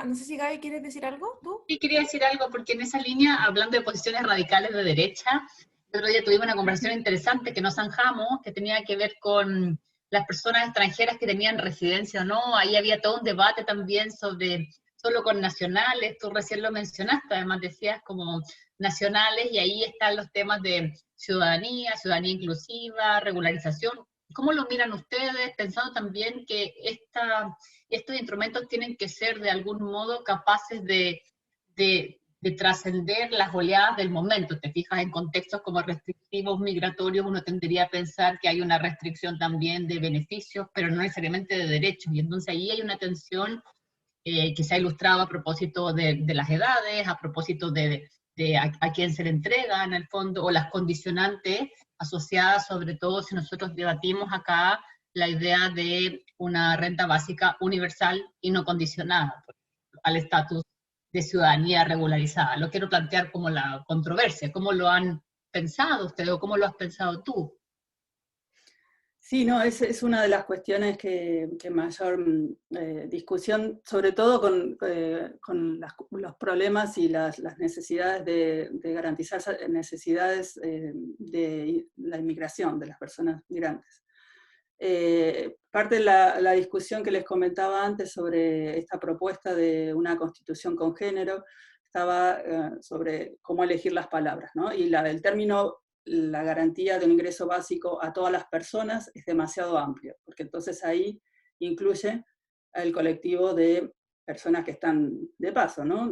no sé si Gaby quieres decir algo, ¿tú? Sí, quería decir algo, porque en esa línea, hablando de posiciones radicales de derecha, el otro día tuvimos una conversación interesante que nos zanjamos, que tenía que ver con las personas extranjeras que tenían residencia o no. Ahí había todo un debate también sobre solo con nacionales, tú recién lo mencionaste, además decías como nacionales, y ahí están los temas de ciudadanía inclusiva, regularización. ¿Cómo lo miran ustedes, pensando también que estos instrumentos tienen que ser de algún modo capaces de trascender las oleadas del momento? Te fijas, en contextos como restrictivos migratorios, uno tendería a pensar que hay una restricción también de beneficios, pero no necesariamente de derechos, y entonces ahí hay una tensión que se ha ilustrado a propósito de las edades, a propósito de a quién se le entrega en el fondo, o las condicionantes asociadas, sobre todo si nosotros debatimos acá la idea de una renta básica universal y no condicionada al estatus de ciudadanía regularizada. Lo quiero plantear como la controversia. ¿Cómo lo han pensado ustedes o cómo lo has pensado tú? Sí, no, es una de las cuestiones que mayor discusión, sobre todo con los problemas y las necesidades de garantizar necesidades de la inmigración, de las personas migrantes. Parte de la discusión que les comentaba antes sobre esta propuesta de una constitución con género estaba sobre cómo elegir las palabras, ¿no? Y el término, la garantía de un ingreso básico a todas las personas, es demasiado amplio, porque entonces ahí incluye el colectivo de personas que están de paso, ¿no?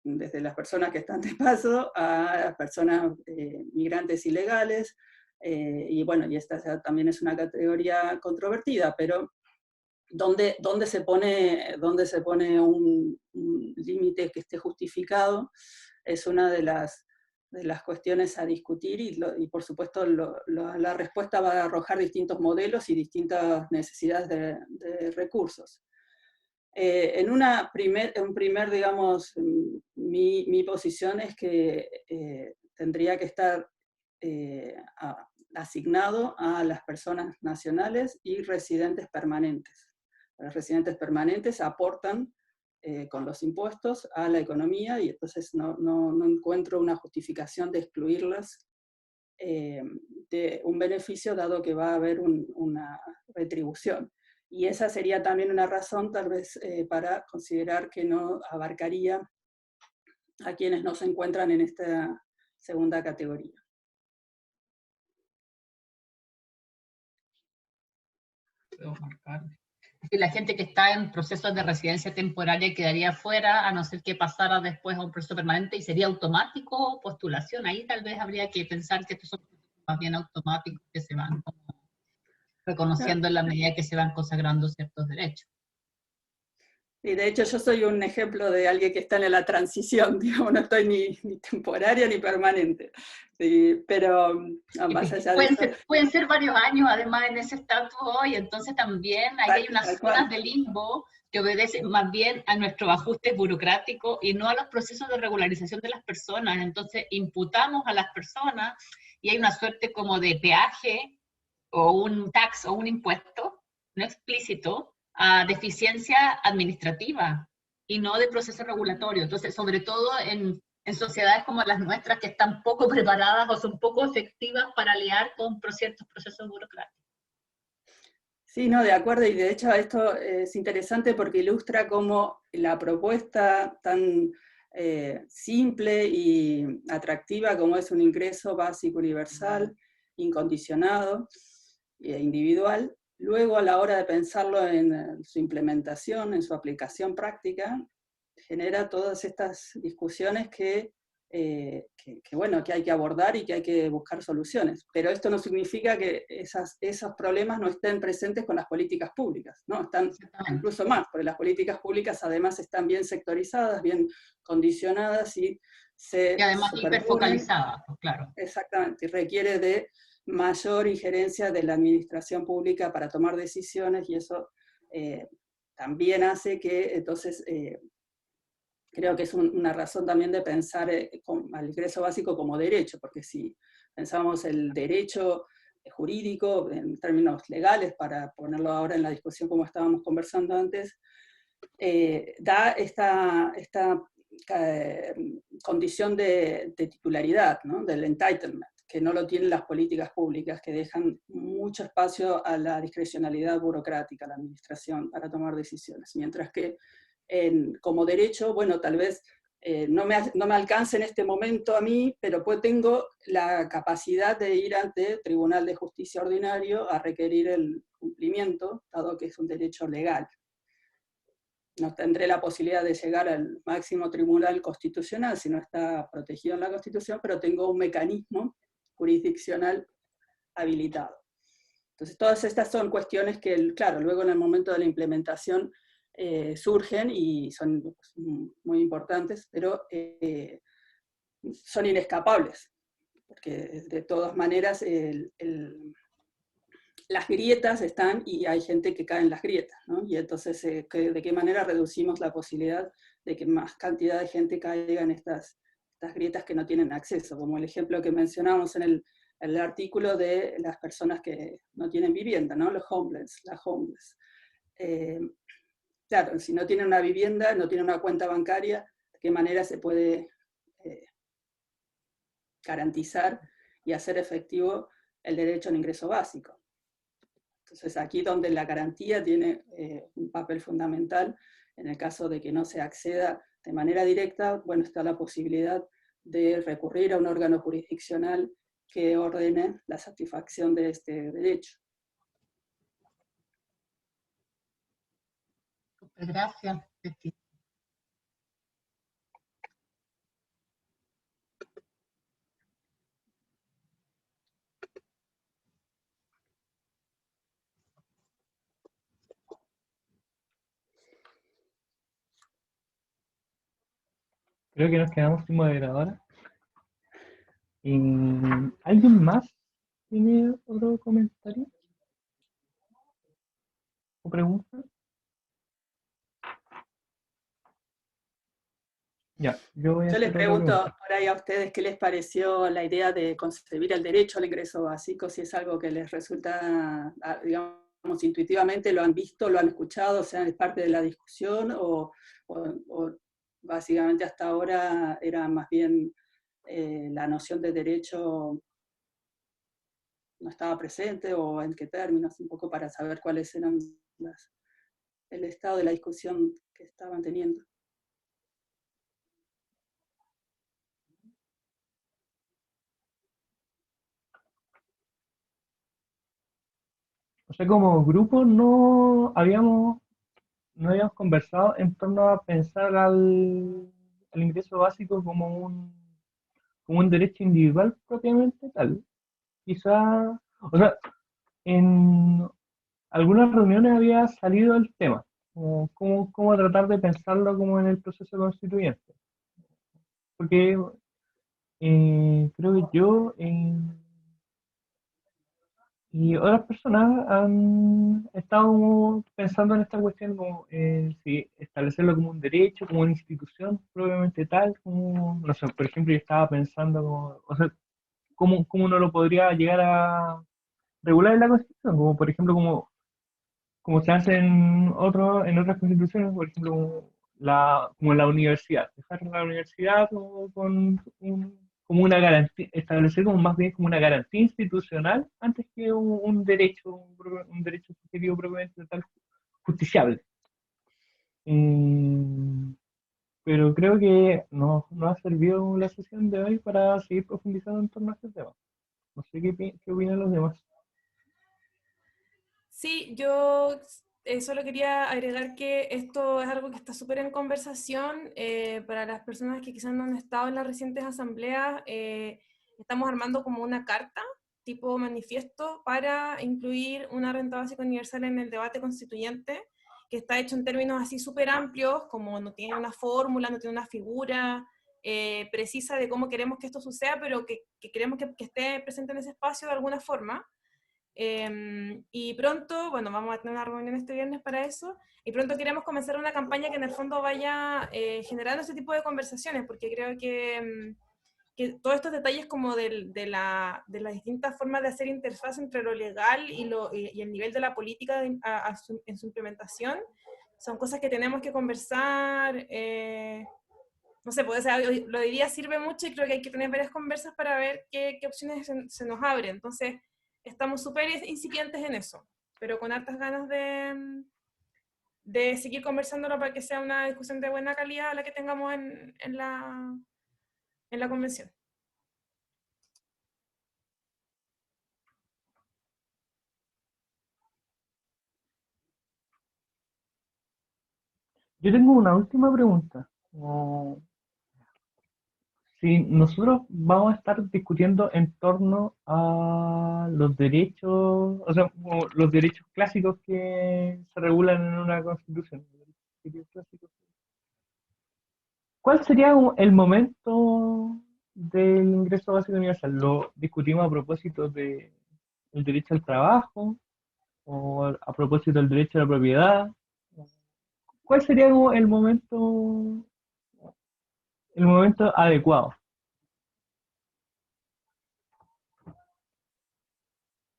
Desde las personas que están de paso a las personas migrantes ilegales, y bueno, y esta también es una categoría controvertida, pero ¿dónde se pone un límite que esté justificado? Es una de las cuestiones a discutir, y por supuesto la respuesta va a arrojar distintos modelos y distintas necesidades de recursos. En un primer, digamos, mi posición es que tendría que estar asignado a las personas nacionales y residentes permanentes. Los residentes permanentes aportan con los impuestos a la economía, y entonces no encuentro una justificación de excluirlas de un beneficio, dado que va a haber una retribución. Y esa sería también una razón, tal vez, para considerar que no abarcaría a quienes no se encuentran en esta segunda categoría. Si la gente que está en procesos de residencia temporaria quedaría fuera, a no ser que pasara después a un proceso permanente, y sería automático postulación. Ahí tal vez habría que pensar que estos son más bien automáticos, que se van como reconociendo en la medida que se van consagrando ciertos derechos. Y de hecho yo soy un ejemplo de alguien que está en la transición, digamos, no estoy ni temporaria ni permanente. Sí, pero más allá de eso... Pueden ser varios años además en ese estatus hoy, entonces también ahí hay unas zonas de limbo que obedecen más bien a nuestros ajustes burocráticos y no a los procesos de regularización de las personas. Entonces imputamos a las personas y hay una suerte como de peaje o un tax o un impuesto no explícito a deficiencia administrativa y no de proceso regulatorio. Entonces, sobre todo en sociedades como las nuestras, que están poco preparadas o son poco efectivas para lidiar con ciertos procesos burocráticos. Sí, no, de acuerdo, y de hecho esto es interesante porque ilustra cómo la propuesta tan simple y atractiva como es un ingreso básico universal, incondicionado e individual, luego a la hora de pensarlo en su implementación, en su aplicación práctica, genera todas estas discusiones bueno, que hay que abordar y que hay que buscar soluciones. Pero esto no significa que esos problemas no estén presentes con las políticas públicas, ¿no? Están incluso más, porque las políticas públicas además están bien sectorizadas, bien condicionadas y además hiperfocalizadas, pues, claro. Exactamente, y requiere de mayor injerencia de la administración pública para tomar decisiones, y eso también hace que entonces... creo que es una razón también de pensar al ingreso básico como derecho, porque si pensamos el derecho jurídico en términos legales, para ponerlo ahora en la discusión como estábamos conversando antes, da esta condición de titularidad, ¿no? Del entitlement, que no lo tienen las políticas públicas, que dejan mucho espacio a la discrecionalidad burocrática, a la administración, para tomar decisiones, mientras que como derecho, bueno, tal vez no me alcance en este momento a mí, pero pues tengo la capacidad de ir ante el Tribunal de Justicia Ordinario a requerir el cumplimiento, dado que es un derecho legal. No tendré la posibilidad de llegar al máximo tribunal constitucional si no está protegido en la Constitución, pero tengo un mecanismo jurisdiccional habilitado. Entonces, todas estas son cuestiones que, claro, luego en el momento de la implementación surgen y son muy importantes, pero son inescapables, porque de todas maneras las grietas están y hay gente que cae en las grietas, ¿no? Y entonces, ¿de qué manera reducimos la posibilidad de que más cantidad de gente caiga en estas grietas que no tienen acceso? Como el ejemplo que mencionamos en el artículo de las personas que no tienen vivienda, ¿no? Los homeless, las homeless. Claro, si no tienen una vivienda, no tienen una cuenta bancaria, ¿de qué manera se puede garantizar y hacer efectivo el derecho al ingreso básico? Entonces aquí donde la garantía tiene un papel fundamental, en el caso de que no se acceda de manera directa, bueno, está la posibilidad de recurrir a un órgano jurisdiccional que ordene la satisfacción de este derecho. Gracias. Creo que nos quedamos sin moderadora. ¿Alguien más tiene otro comentario o pregunta? Ya, yo voy a Yo les hacer otra pregunto pregunta. por ahí a ustedes qué les pareció la idea de concebir el derecho al ingreso básico, si es algo que les resulta, digamos, intuitivamente, lo han visto, lo han escuchado, o sea, es parte de la discusión, o básicamente hasta ahora era más bien la noción de derecho no estaba presente, o en qué términos, un poco para saber cuáles eran el estado de la discusión que estaban teniendo. O sea, como grupo no habíamos conversado en torno a pensar al ingreso básico como un derecho individual propiamente tal. Quizá, o sea, en algunas reuniones había salido el tema, cómo tratar de pensarlo como en el proceso constituyente. Porque creo que yo y otras personas han estado como pensando en esta cuestión como si establecerlo como un derecho, como una institución propiamente tal, como, no sé, por ejemplo, yo estaba pensando como, o sea, cómo uno lo podría llegar a regular en la Constitución, como por ejemplo como se hace en otras constituciones, por ejemplo, como en la universidad, dejar la universidad como una garantía, establecer como más bien como una garantía institucional antes que un derecho subjetivo propiamente tal justiciable. Eh, pero creo que no ha servido la sesión de hoy para seguir profundizando en torno a este tema. No sé qué opinan los demás. Sí, yo solo quería agregar que esto es algo que está súper en conversación para las personas que quizás no han estado en las recientes asambleas. Estamos armando como una carta tipo manifiesto para incluir una renta básica universal en el debate constituyente, que está hecho en términos así súper amplios, como no tiene una fórmula, no tiene una figura precisa de cómo queremos que esto suceda, pero que queremos que esté presente en ese espacio de alguna forma. Y pronto, bueno, vamos a tener una reunión este viernes para eso, y pronto queremos comenzar una campaña que en el fondo vaya generando este tipo de conversaciones, porque creo que todos estos detalles como de las distintas formas de hacer interfaz entre lo legal y el nivel de la política en su implementación, son cosas que tenemos que conversar. No sé, pues, o sea, lo de hoy día sirve mucho y creo que hay que tener varias conversas para ver qué opciones se nos abren. Entonces, estamos súper incipientes en eso, pero con hartas ganas de seguir conversándolo para que sea una discusión de buena calidad la que tengamos en la convención. Yo tengo una última pregunta. Oh, si nosotros vamos a estar discutiendo en torno a los derechos, o sea, como los derechos clásicos que se regulan en una constitución, ¿cuál sería el momento del ingreso básico universal? ¿Lo discutimos a propósito del derecho al trabajo o a propósito del derecho a la propiedad? ¿Cuál sería como el momento adecuado?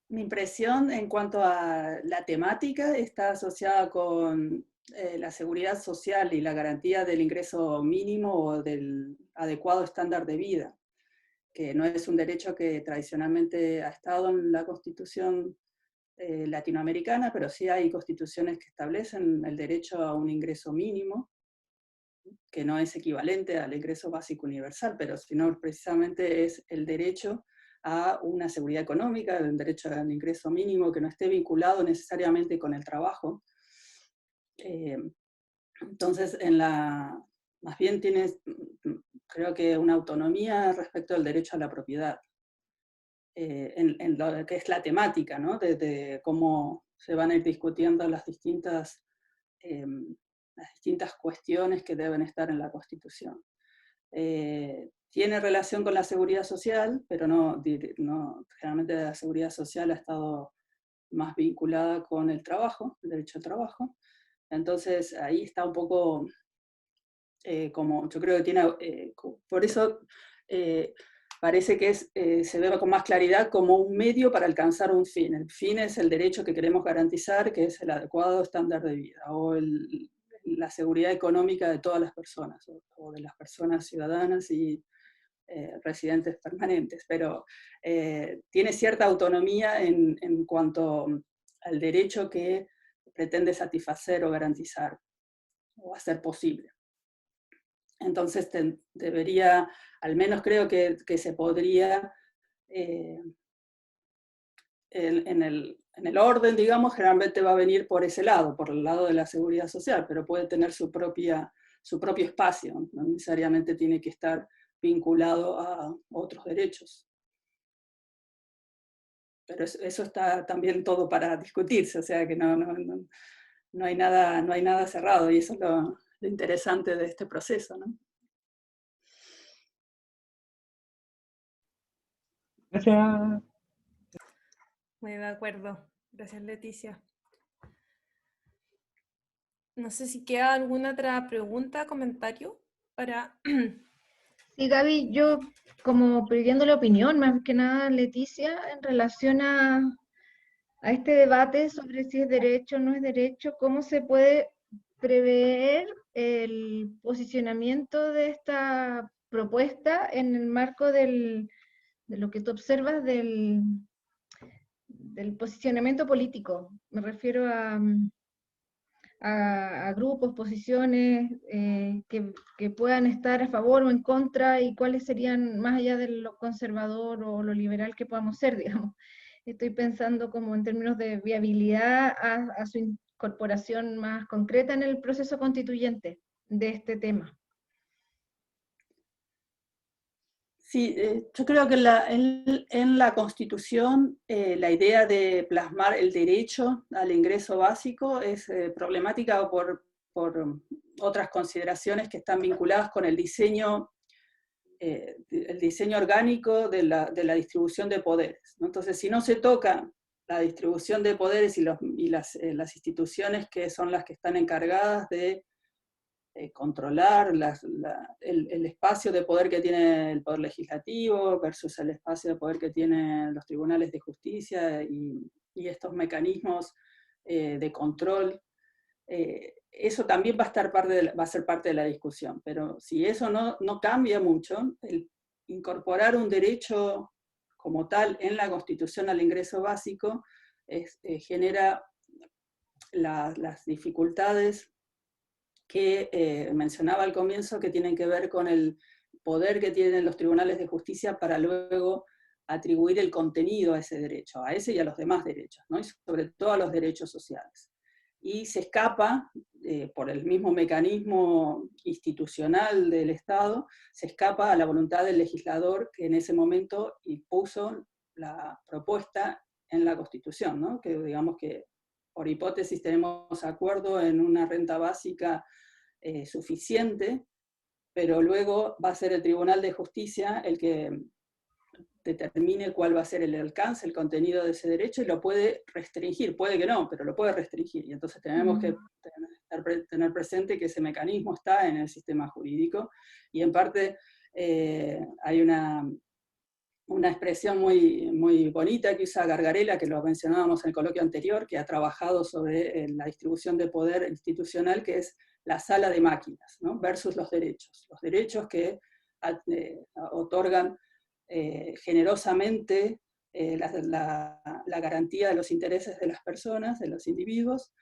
Mi impresión en cuanto a la temática está asociada con la seguridad social y la garantía del ingreso mínimo o del adecuado estándar de vida, que no es un derecho que tradicionalmente ha estado en la Constitución latinoamericana, pero sí hay constituciones que establecen el derecho a un ingreso mínimo, que no es equivalente al ingreso básico universal, pero sino precisamente es el derecho a una seguridad económica, un derecho al ingreso mínimo que no esté vinculado necesariamente con el trabajo. Entonces, más bien tienes, creo que una autonomía respecto al derecho a la propiedad, en lo que es la temática, ¿no? De cómo se van a ir discutiendo las distintas cuestiones que deben estar en la Constitución. Tiene relación con la seguridad social, pero no, generalmente la seguridad social ha estado más vinculada con el trabajo, el derecho al trabajo. Entonces ahí está un poco como, yo creo que tiene, por eso parece que se ve con más claridad como un medio para alcanzar un fin. El fin es el derecho que queremos garantizar, que es el adecuado estándar de vida, o la seguridad económica de todas las personas, o de las personas ciudadanas y residentes permanentes, pero tiene cierta autonomía en cuanto al derecho que pretende satisfacer o garantizar, o hacer posible. Entonces debería, al menos creo que se podría, en el orden, digamos, generalmente va a venir por ese lado, por el lado de la seguridad social, pero puede tener su propio espacio, no necesariamente tiene que estar vinculado a otros derechos. Pero eso está también todo para discutirse, o sea que no hay nada cerrado, y eso es lo interesante de este proceso, ¿no? Gracias. Muy de acuerdo. Gracias, Leticia. No sé si queda alguna otra pregunta, comentario para... Sí, Gaby, yo como pidiendo la opinión, más que nada, Leticia, en relación a este debate sobre si es derecho o no es derecho, ¿cómo se puede prever el posicionamiento de esta propuesta en el marco de lo que tú observas del posicionamiento político? Me refiero a grupos, posiciones que puedan estar a favor o en contra, y cuáles serían, más allá de lo conservador o lo liberal que podamos ser, digamos. Estoy pensando como en términos de viabilidad a su incorporación más concreta en el proceso constituyente de este tema. Sí, yo creo que en la Constitución la idea de plasmar el derecho al ingreso básico es problemática por otras consideraciones que están vinculadas con el diseño orgánico de la distribución de poderes, ¿no? Entonces, si no se toca la distribución de poderes y las instituciones que son las que están encargadas de controlar el espacio de poder que tiene el Poder Legislativo versus el espacio de poder que tienen los tribunales de justicia y estos mecanismos de control, eso también va a ser parte de la discusión. Pero si eso no cambia mucho, el incorporar un derecho como tal en la Constitución al ingreso básico genera las dificultades que mencionaba al comienzo, que tienen que ver con el poder que tienen los tribunales de justicia para luego atribuir el contenido a ese derecho, a ese y a los demás derechos, ¿no? Y sobre todo a los derechos sociales. Y se escapa, por el mismo mecanismo institucional del Estado, se escapa a la voluntad del legislador que en ese momento impuso la propuesta en la Constitución, ¿no? Que digamos que por hipótesis tenemos acuerdo en una renta básica suficiente, pero luego va a ser el Tribunal de Justicia el que determine cuál va a ser el alcance, el contenido de ese derecho, y lo puede restringir, puede que no, pero lo puede restringir, y entonces tenemos que tener presente que ese mecanismo está en el sistema jurídico, y en parte hay una expresión muy bonita que usa Gargarella, que lo mencionábamos en el coloquio anterior, que ha trabajado sobre la distribución de poder institucional, que es la sala de máquinas, ¿no? Versus los derechos que otorgan generosamente la garantía de los intereses de las personas, de los individuos,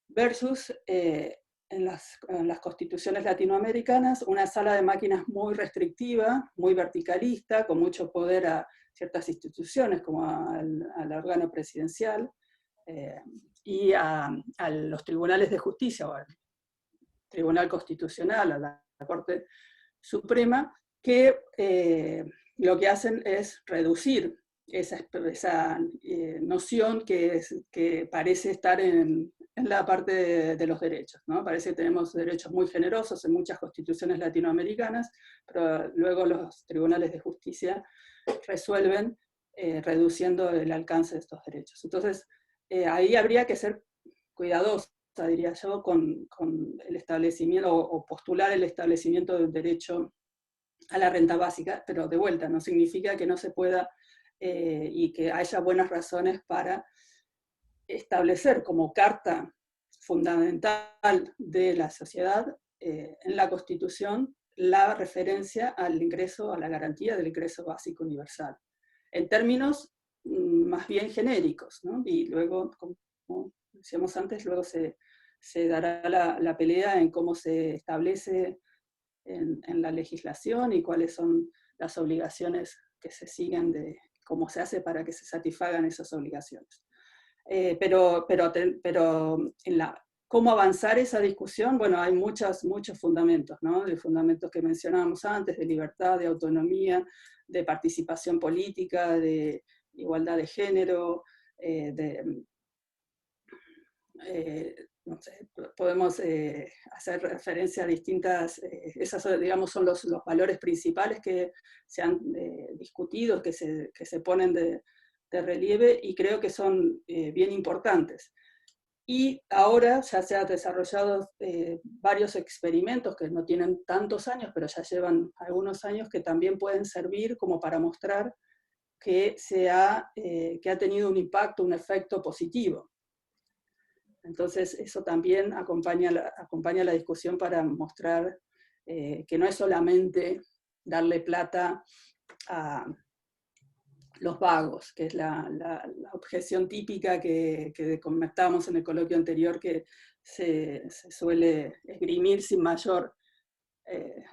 versus en las constituciones latinoamericanas, una sala de máquinas muy restrictiva, muy verticalista, con mucho poder a ciertas instituciones, como al órgano presidencial, y a los tribunales de justicia, o al Tribunal Constitucional, a la Corte Suprema, que lo que hacen es reducir esa noción que parece estar en la parte de los derechos, ¿no? Parece que tenemos derechos muy generosos en muchas constituciones latinoamericanas, pero luego los tribunales de justicia resuelven reduciendo el alcance de estos derechos. Entonces, ahí habría que ser cuidadosos, diría yo, con el establecimiento, o postular el establecimiento del derecho a la renta básica, pero de vuelta, no significa que no se pueda y que haya buenas razones para establecer como carta fundamental de la sociedad en la Constitución la referencia al ingreso, a la garantía del ingreso básico universal, en términos más bien genéricos, ¿no? Y luego, como decíamos antes, luego se dará la pelea en cómo se establece en la legislación y cuáles son las obligaciones que se siguen, de cómo se hace para que se satisfagan esas obligaciones. Pero en cómo avanzar esa discusión, bueno, hay muchos fundamentos, ¿no? De fundamentos que mencionábamos antes, de libertad, de autonomía, de participación política, de igualdad de género, no sé, podemos hacer referencia a distintas, esos digamos son los valores principales que se han discutido, que se ponen de relieve, y creo que son bien importantes. Y ahora ya se han desarrollado varios experimentos que no tienen tantos años, pero ya llevan algunos años, que también pueden servir como para mostrar que ha tenido un impacto, un efecto positivo. Entonces eso también acompaña la discusión para mostrar que no es solamente darle plata a los vagos, que es la objeción típica que comentábamos en el coloquio anterior, que se suele esgrimir sin mayor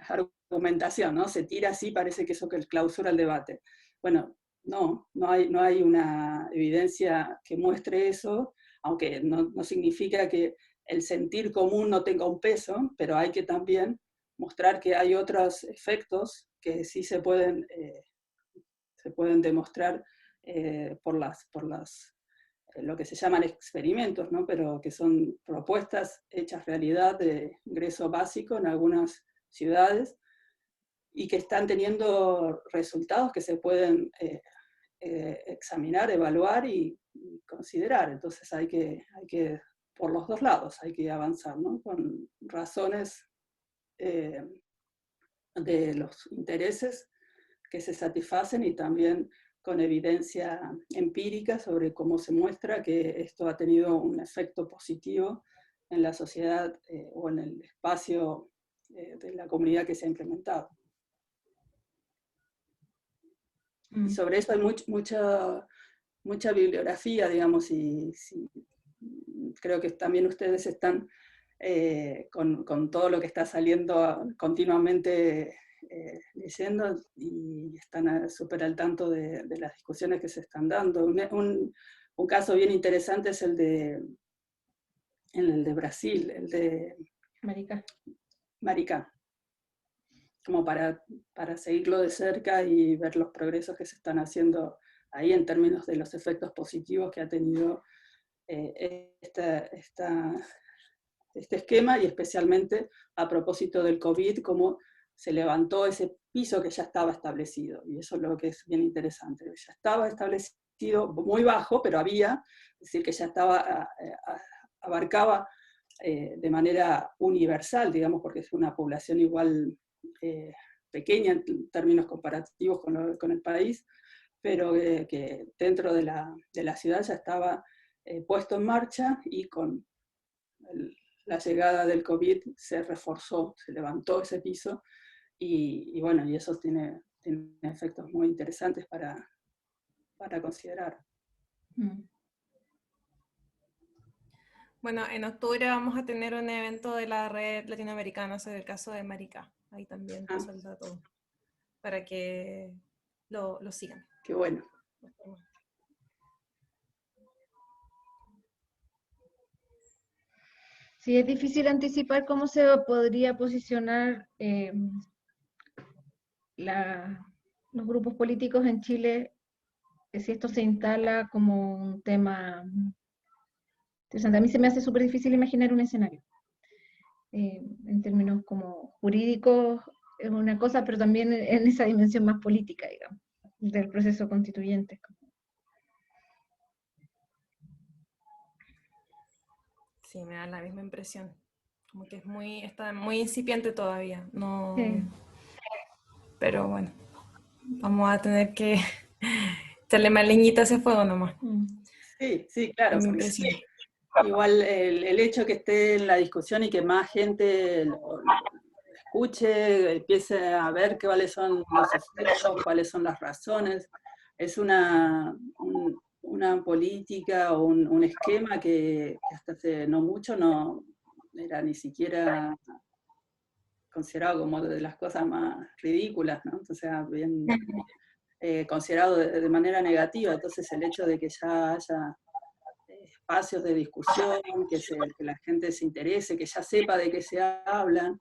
argumentación, ¿no? Se tira así, parece que eso que clausura el debate. Bueno, no hay una evidencia que muestre eso, aunque no significa que el sentir común no tenga un peso, pero hay que también mostrar que hay otros efectos que sí se pueden demostrar por lo que se llaman experimentos, ¿no? Pero que son propuestas hechas realidad de ingreso básico en algunas ciudades, y que están teniendo resultados que se pueden examinar, evaluar y considerar. Entonces hay que, por los dos lados, hay que avanzar, ¿no? Con razones de los intereses que se satisfacen, y también con evidencia empírica sobre cómo se muestra que esto ha tenido un efecto positivo en la sociedad o en el espacio de la comunidad que se ha implementado. Y sobre eso hay mucha bibliografía, digamos, y creo que también ustedes están con todo lo que está saliendo continuamente leyendo, y están súper al tanto de las discusiones que se están dando. Un caso bien interesante es el de Brasil, el de Maricá, como para seguirlo de cerca y ver los progresos que se están haciendo ahí en términos de los efectos positivos que ha tenido este esquema, y especialmente a propósito del COVID, cómo se levantó ese piso que ya estaba establecido, y eso es lo que es bien interesante. Ya estaba establecido muy bajo, pero había, es decir, que ya abarcaba de manera universal, digamos, porque es una población igual pequeña en términos comparativos con el país, pero que dentro de la ciudad ya estaba puesto en marcha, y con la llegada del COVID se reforzó, se levantó ese piso, y bueno, y eso tiene efectos muy interesantes para considerar. Bueno, en octubre vamos a tener un evento de la red latinoamericana sobre el caso de Maricá. Ahí también paso el dato para que lo sigan. Qué bueno. Sí, es difícil anticipar cómo se podría posicionar los grupos políticos en Chile, si esto se instala como un tema interesante. A mí se me hace súper difícil imaginar un escenario. En términos como jurídicos es una cosa, pero también en esa dimensión más política, digamos, del proceso constituyente. Sí, me da la misma impresión. Como que está muy incipiente todavía. No, Sí. Pero bueno, vamos a tener que echarle más leñita a ese fuego nomás. Sí, claro. Sí. Igual el hecho que esté en la discusión y que más gente lo escuche, empiece a ver cuáles son los efectos, cuáles son las razones, es una política o un esquema que hasta hace no mucho no era ni siquiera considerado como de las cosas más ridículas, ¿no? O sea, bien considerado de manera negativa. Entonces el hecho de que ya haya espacios de discusión, que la gente se interese, que ya sepa de qué se habla,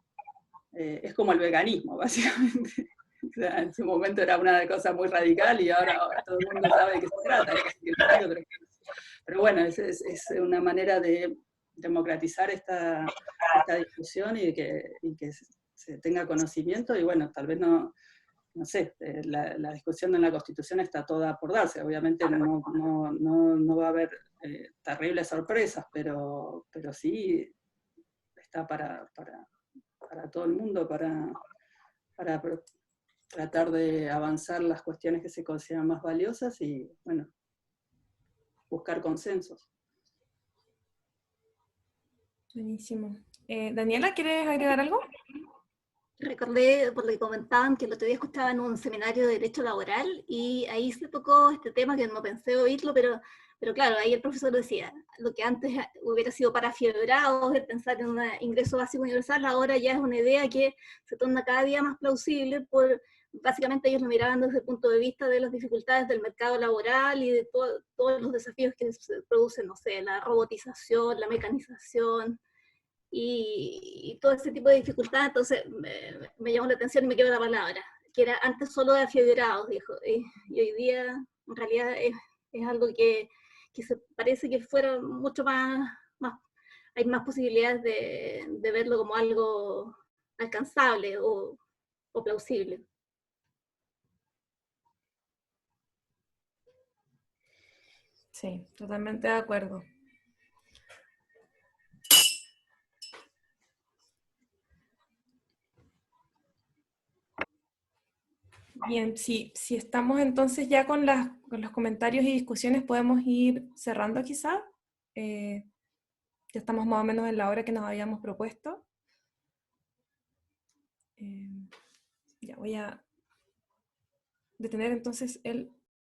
es como el veganismo, básicamente. O sea, en su momento era una cosa muy radical, y ahora todo el mundo sabe de qué se trata. Pero bueno, es una manera de democratizar esta discusión y que se tenga conocimiento, y bueno, tal vez no sé, la discusión en la Constitución está toda por darse, obviamente no va a haber terribles sorpresas, pero sí está para todo el mundo, para tratar de avanzar las cuestiones que se consideran más valiosas y, bueno, buscar consensos. Buenísimo. Daniela, ¿quieres agregar algo? Recordé, por lo que comentaban, que el otro día escuchaba en un seminario de Derecho Laboral y ahí se tocó este tema que no pensé oírlo, pero claro, ahí el profesor decía, lo que antes hubiera sido para afiebrados, el pensar en un ingreso básico universal, ahora ya es una idea que se torna cada día más plausible, básicamente ellos lo miraban desde el punto de vista de las dificultades del mercado laboral y de todos los desafíos que se producen, no sé, la robotización, la mecanización, y todo ese tipo de dificultades. Entonces me llamó la atención y me quedó la palabra, que era antes solo de afiebrados, dijo, y hoy día en realidad es algo que se parece que fuera mucho más, hay más posibilidades de verlo como algo alcanzable o plausible. Sí, totalmente de acuerdo. Bien, si estamos entonces ya con los comentarios y discusiones, podemos ir cerrando quizá. Ya estamos más o menos en la hora que nos habíamos propuesto. Ya voy a detener entonces el